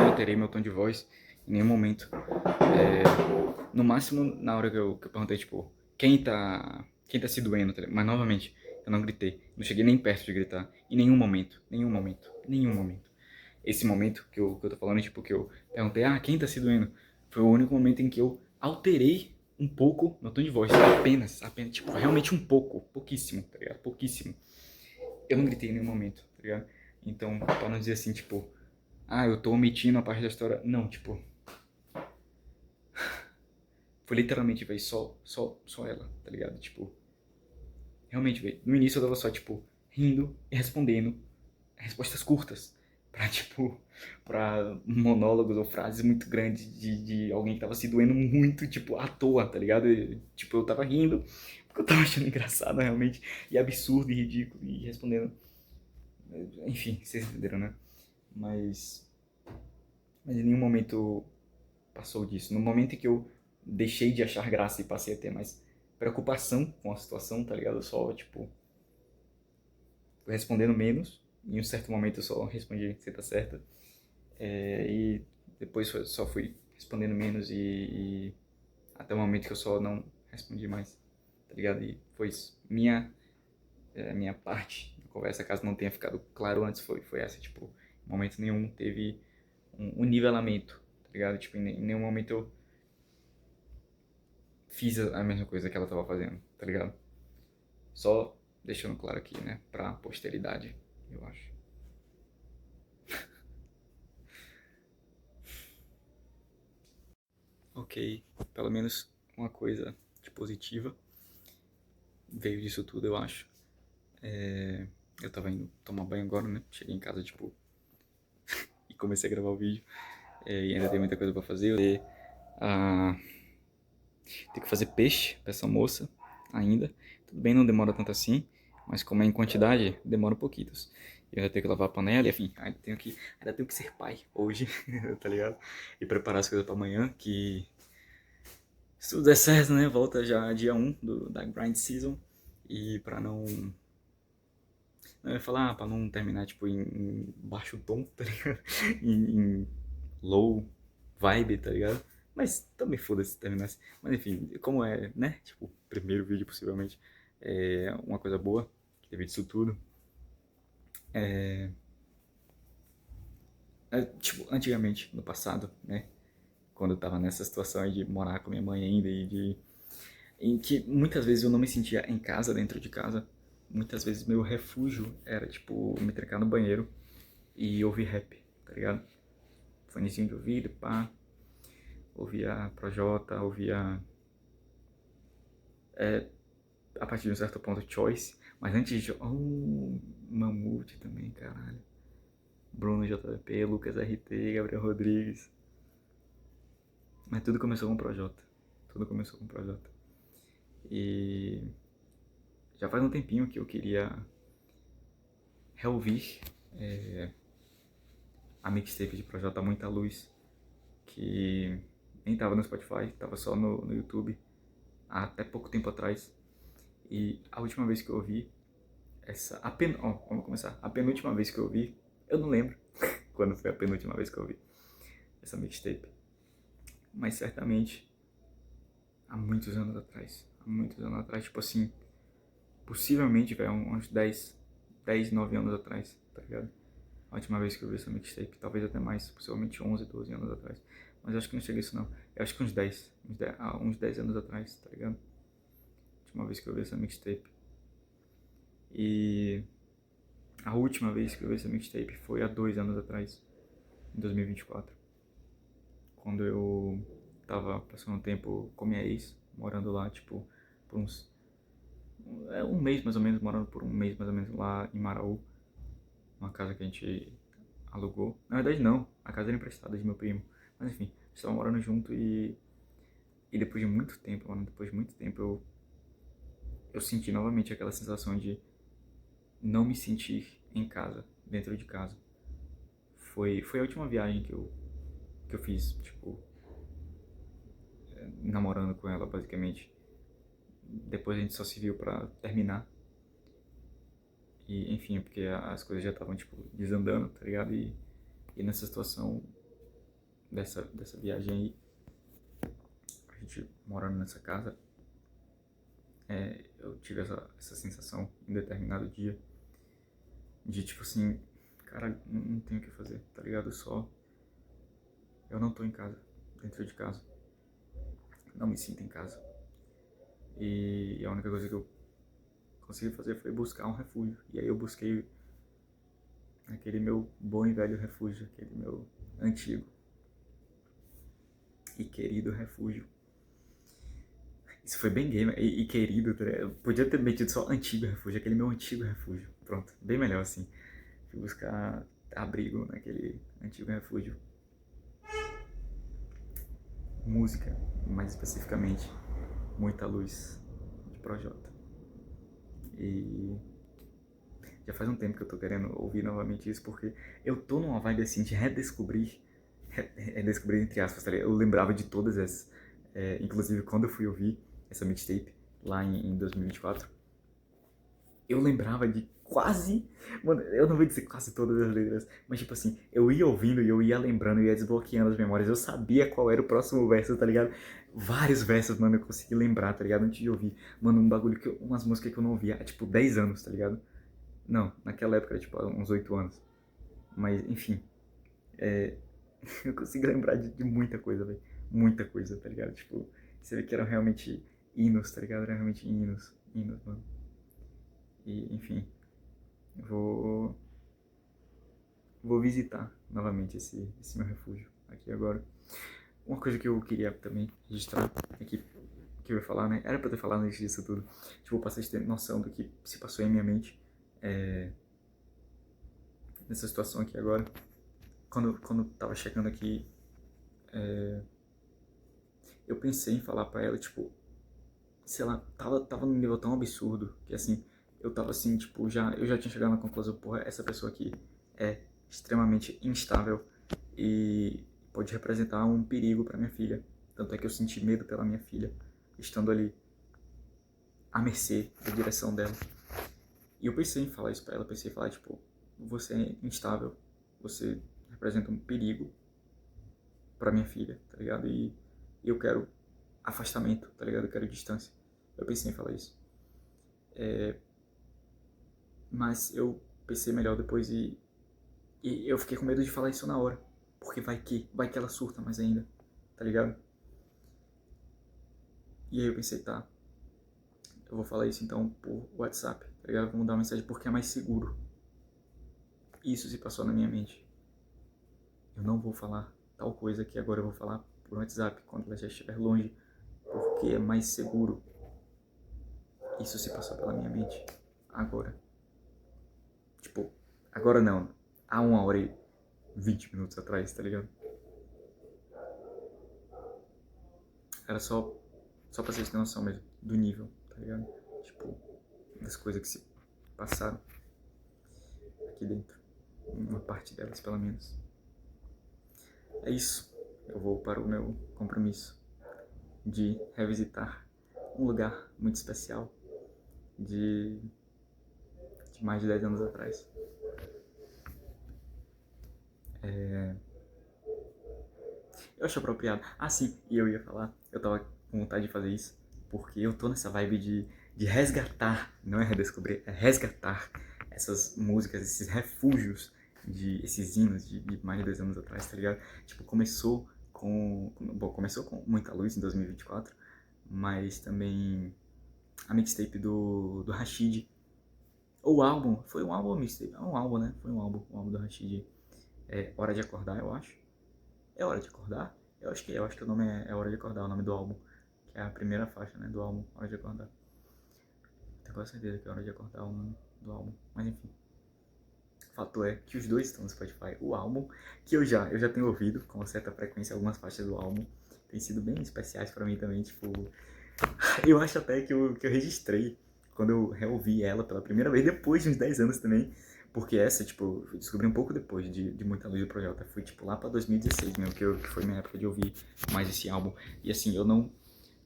alterei meu tom de voz em nenhum momento. No máximo, na hora que eu perguntei, tipo, quem tá se doendo, tá ligado? Mas novamente, eu não gritei. Não cheguei nem perto de gritar. Em nenhum momento. Nenhum momento. Nenhum momento. Esse momento que eu tô falando, tipo, que eu perguntei, quem tá se doendo? Foi o único momento em que eu alterei um pouco meu tom de voz. Apenas, tipo, realmente um pouco. Pouquíssimo, tá ligado? Pouquíssimo. Eu não gritei em nenhum momento, tá ligado? Então, pra não dizer assim, tipo, eu tô omitindo a parte da história. Não, tipo, foi literalmente, velho, só ela, tá ligado? Tipo, realmente, velho, no início eu tava só, tipo, rindo e respondendo respostas curtas. Pra, tipo, pra monólogos ou frases muito grandes de alguém que tava se doendo muito, tipo, à toa, tá ligado? Tipo, eu tava rindo, porque eu tava achando engraçado, realmente, e absurdo e ridículo, e respondendo. Enfim, vocês entenderam, né? Mas, mas em nenhum momento passou disso. No momento em que eu deixei de achar graça e passei a ter mais preocupação com a situação, tá ligado? Eu só, tipo, respondendo menos. Em um certo momento eu só respondi, você tá certa. E depois só fui respondendo menos e até o momento que eu só não respondi mais, tá ligado? E foi isso. Minha parte da conversa, caso não tenha ficado claro antes, foi essa, tipo, em momento nenhum teve um nivelamento, tá ligado? Tipo, em nenhum momento eu fiz a mesma coisa que ela tava fazendo, tá ligado? Só deixando claro aqui, né, pra posteridade, eu acho. Ok, pelo menos uma coisa de positiva veio disso tudo, eu acho. Eu tava indo tomar banho agora, né? Cheguei em casa, tipo, e comecei a gravar o vídeo. E ainda tem muita coisa pra fazer. Ah, tenho que fazer peixe pra essa moça ainda. Tudo bem, não demora tanto assim, mas como é em quantidade, demora um pouquinho. Eu ainda tenho que lavar a panela, enfim, ainda tenho que ser pai hoje, tá ligado? E preparar as coisas pra amanhã, que se tudo der certo, né? Volta já dia 1 da Grind Season. E pra não. Eu ia falar, pra não terminar, tipo, em baixo tom, tá ligado? em low vibe, tá ligado? Mas também foda-se se terminasse. Mas enfim, como é, né? Tipo, primeiro vídeo possivelmente. É uma coisa boa, que teve disso tudo. Tipo, antigamente, no passado, né? Quando eu tava nessa situação aí de morar com minha mãe ainda e de em que muitas vezes eu não me sentia em casa, dentro de casa. Muitas vezes meu refúgio era, tipo, me trancar no banheiro e ouvir rap, tá ligado? Fonezinho de ouvido, pá. Ouvia Projota, ouvia, a partir de um certo ponto, Choice. Mas antes de... Oh, Mamute também, caralho. Bruno JP, Lucas RT, Gabriel Rodrigues. Mas tudo começou com o Projota. Tudo começou com o Projota. E já faz um tempinho que eu queria reouvir a mixtape de Projota Muita Luz, que nem tava no Spotify, tava só no YouTube, há até pouco tempo atrás. E a última vez que eu ouvi vamos começar. A penúltima vez que eu ouvi, eu não lembro quando foi a penúltima vez que eu ouvi essa mixtape. Mas certamente há muitos anos atrás. Há muitos anos atrás, tipo assim, possivelmente, velho, uns 9 anos atrás, tá ligado? A última vez que eu vi essa mixtape, talvez até mais, possivelmente 11, 12 anos atrás. Mas eu acho que não chega isso não. Eu acho que uns 10 anos atrás, tá ligado? A última vez que eu vi essa mixtape. E a última vez que eu vi essa mixtape foi há 2 anos atrás, em 2024. Quando eu tava passando um tempo com minha ex, morando lá, tipo, por um mês mais ou menos, morando por um mês mais ou menos lá em Maraú. Uma casa que a gente alugou. Na verdade não, a casa era emprestada de meu primo. Mas enfim, a gente tava morando junto e depois de muito tempo, mano, eu senti novamente aquela sensação de não me sentir em casa, dentro de casa. Foi a última viagem que eu fiz, tipo, namorando com ela, basicamente. Depois a gente só se viu pra terminar. E, enfim, porque as coisas já estavam, tipo, desandando, tá ligado? E nessa situação dessa viagem aí, a gente morando nessa casa, eu tive essa sensação em determinado dia de, tipo assim, cara, não tenho o que fazer, tá ligado? Eu não tô em casa, dentro de casa. Não me sinto em casa. E a única coisa que eu consegui fazer foi buscar um refúgio. E aí eu busquei aquele meu bom e velho refúgio, aquele meu antigo e querido refúgio. Isso foi bem gay, e querido, tá ligado? Eu podia ter metido só antigo refúgio, aquele meu antigo refúgio. Pronto, bem melhor assim. Fui buscar abrigo naquele antigo refúgio. Música, mais especificamente, Muita Luz, de Projota. E já faz um tempo que eu tô querendo ouvir novamente isso, porque eu tô numa vibe assim de redescobrir entre aspas, tá ligado? Eu lembrava de todas essas, inclusive quando eu fui ouvir essa mixtape lá em 2024, eu lembrava de quase, mano, eu não vou dizer quase todas as letras, mas tipo assim, eu ia ouvindo e eu ia lembrando, eu ia desbloqueando as memórias, eu sabia qual era o próximo verso, tá ligado? Vários versos, mano, eu consegui lembrar, tá ligado? Antes de ouvir, mano, umas músicas que eu não ouvia há tipo 10 anos, tá ligado? Não, naquela época era tipo uns 8 anos, mas enfim, eu consigo lembrar de muita coisa, velho, muita coisa, tá ligado? Tipo, você vê que eram realmente hinos, tá ligado? Eram realmente hinos, mano. E, enfim, vou vou visitar novamente esse meu refúgio aqui agora. Uma coisa que eu queria também registrar aqui, que eu ia falar, né? Era pra eu ter falado antes disso tudo. Tipo, pra vocês terem noção do que se passou em minha mente nessa situação aqui agora. Quando tava chegando aqui, eu pensei em falar pra ela, tipo, sei lá, tava num nível tão absurdo que assim, eu tava assim, tipo, eu já tinha chegado na conclusão, porra, essa pessoa aqui é extremamente instável e pode representar um perigo pra minha filha. Tanto é que eu senti medo pela minha filha, estando ali à mercê da direção dela. E eu pensei em falar isso pra ela, pensei em falar, tipo, você é instável, você representa um perigo pra minha filha, tá ligado? E eu quero afastamento, tá ligado? Eu quero distância. Eu pensei em falar isso. Mas eu pensei melhor depois e eu fiquei com medo de falar isso na hora. Porque vai que ela surta mais ainda, tá ligado? E aí eu pensei, tá, eu vou falar isso então por WhatsApp, tá ligado? Vou mandar uma mensagem porque é mais seguro. Isso se passou na minha mente. Eu não vou falar tal coisa que agora eu vou falar por WhatsApp, quando ela já estiver longe, porque é mais seguro. Isso se passou pela minha mente agora. Tipo, agora não. Há 1 hora 20 minutos atrás, tá ligado? Era só pra vocês terem noção mesmo do nível, tá ligado? Tipo, das coisas que se passaram aqui dentro. Uma parte delas, pelo menos. É isso. Eu vou para o meu compromisso de revisitar um lugar muito especial de mais de 10 anos atrás. Eu acho apropriado. Ah, sim, e eu ia falar, eu tava com vontade de fazer isso, porque eu tô nessa vibe de resgatar, não é redescobrir, é resgatar essas músicas, esses refúgios, esses hinos de mais de 10 anos atrás, tá ligado? Tipo, começou com Muita Luz em 2024, mas também a mixtape do Rashid, ou o álbum, foi um álbum ou mixtape? É um álbum, né? Foi um álbum do Rashid, Hora de Acordar, eu acho. É Hora de Acordar? Eu acho que o nome é Hora de Acordar, o nome do álbum. Que é a primeira faixa, né, do álbum, Hora de Acordar. Tenho quase certeza que é Hora de Acordar o nome do álbum. Mas enfim. O fato é que os dois estão no Spotify. O álbum, que eu já tenho ouvido com uma certa frequência algumas faixas do álbum. Tem sido bem especiais pra mim também, tipo... Eu acho até que eu registrei quando eu reouvi ela pela primeira vez, depois de uns 10 anos também. Porque essa, tipo, eu descobri um pouco depois de Muita Luz do Projota. Foi, tipo, lá pra 2016 mesmo, que foi minha época de ouvir mais esse álbum. E, assim, eu não...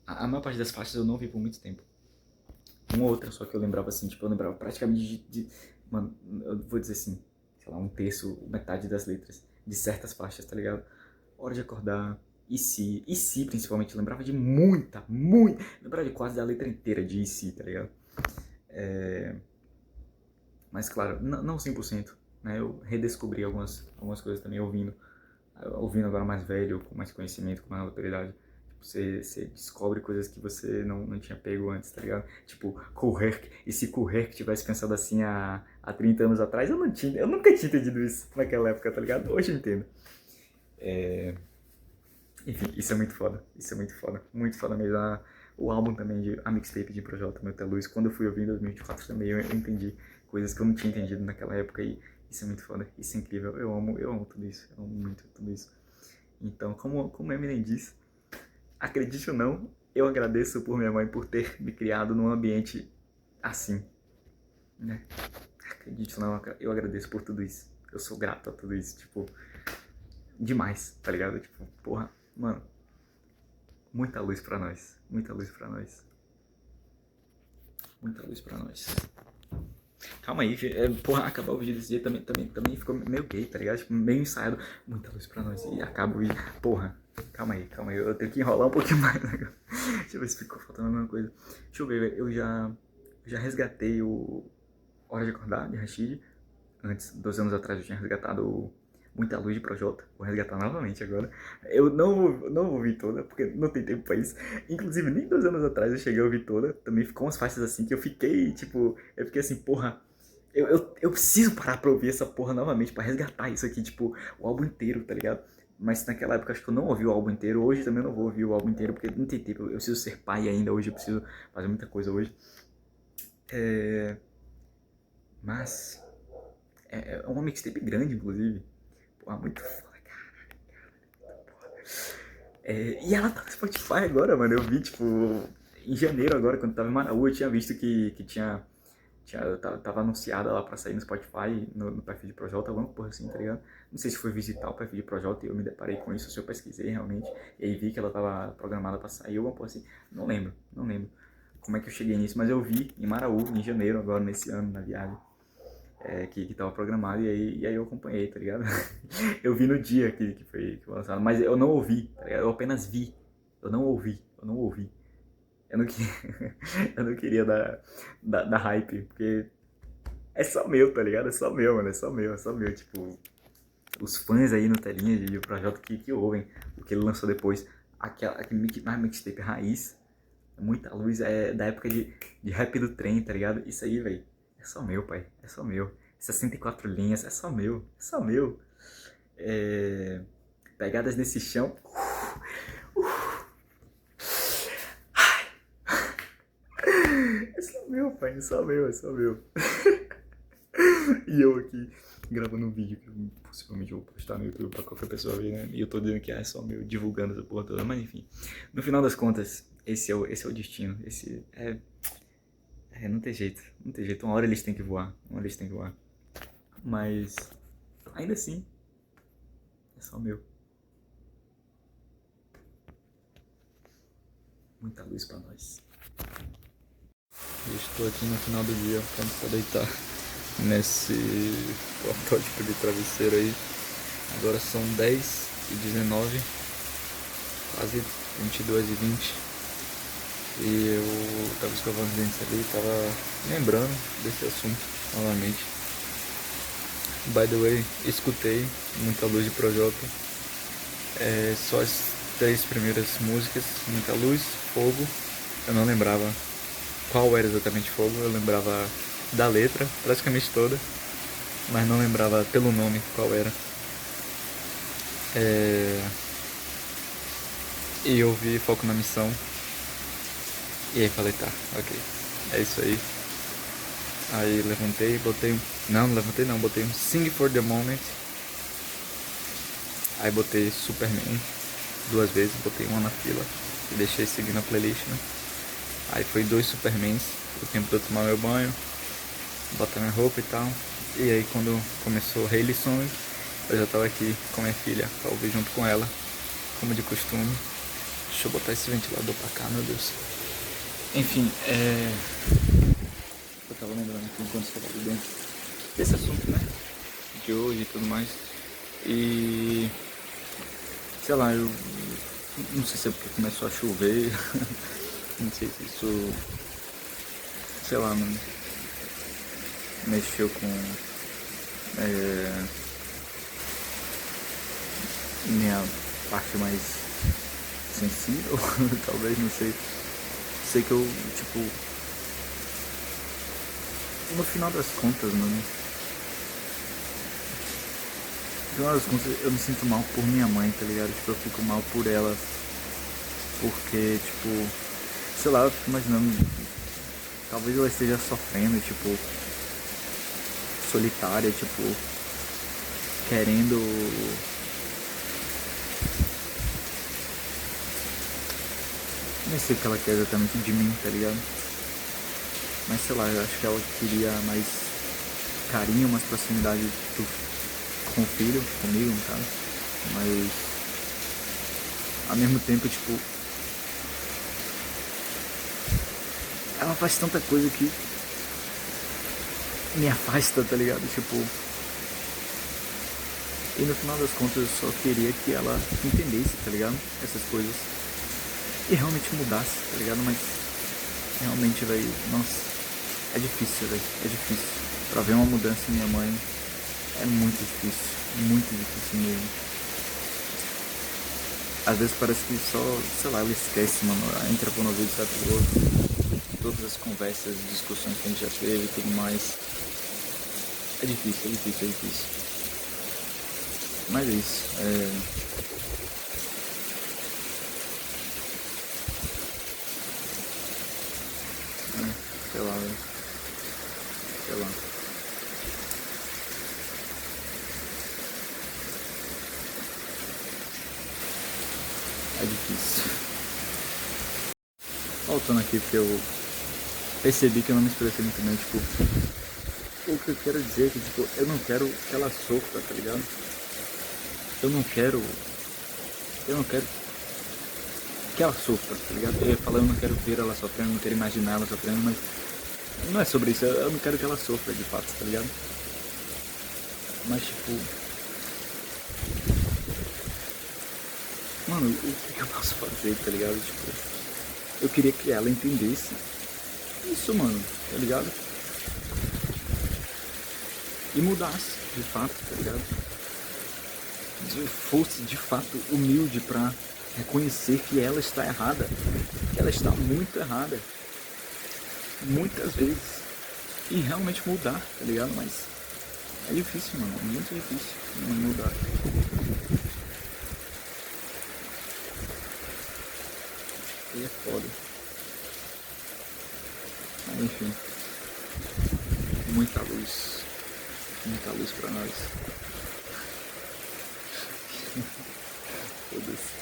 A maior parte das faixas eu não ouvi por muito tempo. Uma ou outra só que eu lembrava, assim, tipo, eu lembrava praticamente mano, eu vou dizer assim, sei lá, um terço, metade das letras de certas faixas, tá ligado? Hora de Acordar, e se principalmente, eu lembrava de lembrava de quase da letra inteira de e se, tá ligado? Mas claro, não 100%, né? Eu redescobri algumas coisas também ouvindo agora mais velho, com mais conhecimento, com mais autoridade. Tipo, você descobre coisas que você não tinha pego antes, tá ligado? Tipo, Koherk. E se Koherk tivesse pensado assim há 30 anos atrás, eu nunca tinha entendido isso naquela época, tá ligado? Hoje eu entendo. Enfim, isso é muito foda. Isso é muito foda. Muito foda mesmo. O álbum também, a mixtape de Projota Muita Luz, quando eu fui ouvir em 2024 também, eu entendi coisas que eu não tinha entendido naquela época e isso é muito foda. Isso é incrível. Eu amo tudo isso. Eu amo muito tudo isso. Então, como Eminem diz, acredite ou não, eu agradeço por minha mãe por ter me criado num ambiente assim, né? Acredite ou não, eu agradeço por tudo isso. Eu sou grato a tudo isso, tipo, demais, tá ligado? Tipo, porra, mano, muita luz pra nós, muita luz pra nós, muita luz pra nós. Calma aí, porra, acabar o vídeo desse dia também ficou meio gay, tá ligado? Tipo, meio ensaiado, muita luz pra nós, e acaba o vídeo, porra. Calma aí, eu tenho que enrolar um pouquinho mais, né? Deixa eu ver se ficou faltando alguma coisa. Deixa eu ver, eu já resgatei o Hora de Acordar, de Rashid. Antes, 2 anos atrás, eu tinha resgatado Muita Luz de Projota. Vou resgatar novamente agora. Eu não vou ouvir toda, porque não tem tempo pra isso. Inclusive, nem 2 anos atrás eu cheguei a ouvir toda. Também ficou umas faixas assim que eu fiquei, tipo... Eu fiquei assim, porra... Eu preciso parar pra ouvir essa porra novamente, pra resgatar isso aqui, tipo, o álbum inteiro, tá ligado? Mas naquela época acho que eu não ouvi o álbum inteiro. Hoje também eu não vou ouvir o álbum inteiro, porque não tem tempo. Eu preciso ser pai ainda hoje, eu preciso fazer muita coisa hoje. Mas é uma mixtape grande, inclusive. Pô, muito foda, cara. E ela tá no Spotify agora, mano. Eu vi, tipo, em janeiro agora, quando tava em Manaú, eu tinha visto que tava anunciada lá pra sair no Spotify, no perfil de Projota, alguma porra assim, tá ligado? Não sei se foi visitar o perfil de Projota e eu me deparei com isso, se eu pesquisei realmente, e aí vi que ela tava programada pra sair, alguma porra assim. Não lembro como é que eu cheguei nisso, mas eu vi em Maraú, em janeiro agora, nesse ano, na viagem, que tava programado, e aí eu acompanhei, tá ligado? Eu vi no dia que foi lançado, mas eu não ouvi, tá ligado? Eu apenas vi, eu não ouvi. Eu não, que... eu não queria dar hype, porque é só meu, tá ligado? É só meu, mano. É só meu. Tipo, os fãs aí no telinha de Projota que ouvem o que ele lançou depois. Aquele mixtape raiz, Muita Luz, é da época de rap do trem, tá ligado? Isso aí, velho. É só meu, pai. É só meu. 64 linhas, é só meu. É só meu. Pegadas nesse chão. É só meu, pai. É só meu, é só meu. E eu aqui gravando um vídeo que eu possivelmente vou postar no YouTube pra qualquer pessoa ver, né? E eu tô dizendo que é só meu divulgando essa porra toda, mas enfim. No final das contas, esse é o destino. Esse não tem jeito, não tem jeito. Uma hora eles têm que voar, uma hora eles têm que voar. Mas, ainda assim, é só meu. Muita luz pra nós. Eu estou aqui no final do dia, pronto pra deitar nesse protótipo de travesseiro aí. Agora são 10h19, quase 22h20. E eu tava escovando os dentes ali, tava lembrando desse assunto novamente. By the way, escutei Muita Luz de Projota. Só as 3 primeiras músicas, Muita Luz, Fogo. Eu não lembrava qual era exatamente Fogo, eu lembrava da letra, praticamente toda, mas não lembrava pelo nome qual era. E eu vi Foco na Missão. E aí falei, tá, ok, é isso aí. Aí levantei, botei. Não levantei não, botei um Sing for the Moment. Aí botei Superman 2 vezes, botei uma na fila e deixei seguir na playlist, né? Aí foi 2 Supermans, o tempo de eu tomar meu banho, botar minha roupa e tal. E aí quando começou Hailey Song, eu já tava aqui com minha filha pra ouvir junto com ela, como de costume. Deixa eu botar esse ventilador pra cá, meu Deus. Enfim, eu tava lembrando aqui enquanto estava ali dentro desse assunto, né? De hoje e tudo mais. E sei lá, eu não sei se é porque começou a chover. Não sei se isso, sei lá, não mexeu com minha parte mais sensível, talvez, não sei. Sei que eu, tipo, no final das contas, mano, no final das contas eu me sinto mal por minha mãe, tá ligado? Tipo, eu fico mal por ela, porque, tipo, sei lá, eu fico imaginando, talvez ela esteja sofrendo, tipo, solitária, tipo, querendo, nem sei o que ela quer exatamente de mim, tá ligado? Mas sei lá, eu acho que ela queria mais carinho, mais proximidade com o filho, comigo no caso. Mas ao mesmo tempo, tipo, ela faz tanta coisa que me afasta, tá ligado? Tipo, e no final das contas eu só queria que ela entendesse, tá ligado? Essas coisas. E realmente mudasse, tá ligado? Mas realmente, velho, nossa, é difícil, velho, é difícil. Pra ver uma mudança em minha mãe é muito difícil mesmo. Às vezes parece que só, sei lá, ela esquece, mano, entra por um ouvido e sai pro outro. Todas as conversas, discussões que a gente já teve e tudo mais. É difícil. Mas é isso, sei lá, velho, sei lá. É difícil. Voltando aqui, porque eu percebi que eu não me expressei muito bem, tipo, o que eu quero dizer é que, tipo, eu não quero que ela sofra, tá ligado? Eu não quero que ela sofra, tá ligado? Eu ia falar, eu não quero ver ela sofrendo, não quero imaginar ela sofrendo, mas não é sobre isso, eu não quero que ela sofra de fato, tá ligado? Mas, tipo, mano, o que eu posso fazer, tá ligado? Tipo, eu queria que ela entendesse isso, mano, tá ligado? E mudasse, de fato, tá ligado? Fosse, de fato, humilde pra reconhecer que ela está errada. Que ela está muito errada. Muitas vezes. E realmente mudar, tá ligado? Mas é difícil, mano. É muito difícil mudar. E é foda. Mas enfim. Muita luz. muita luz pra nós. Foda-se.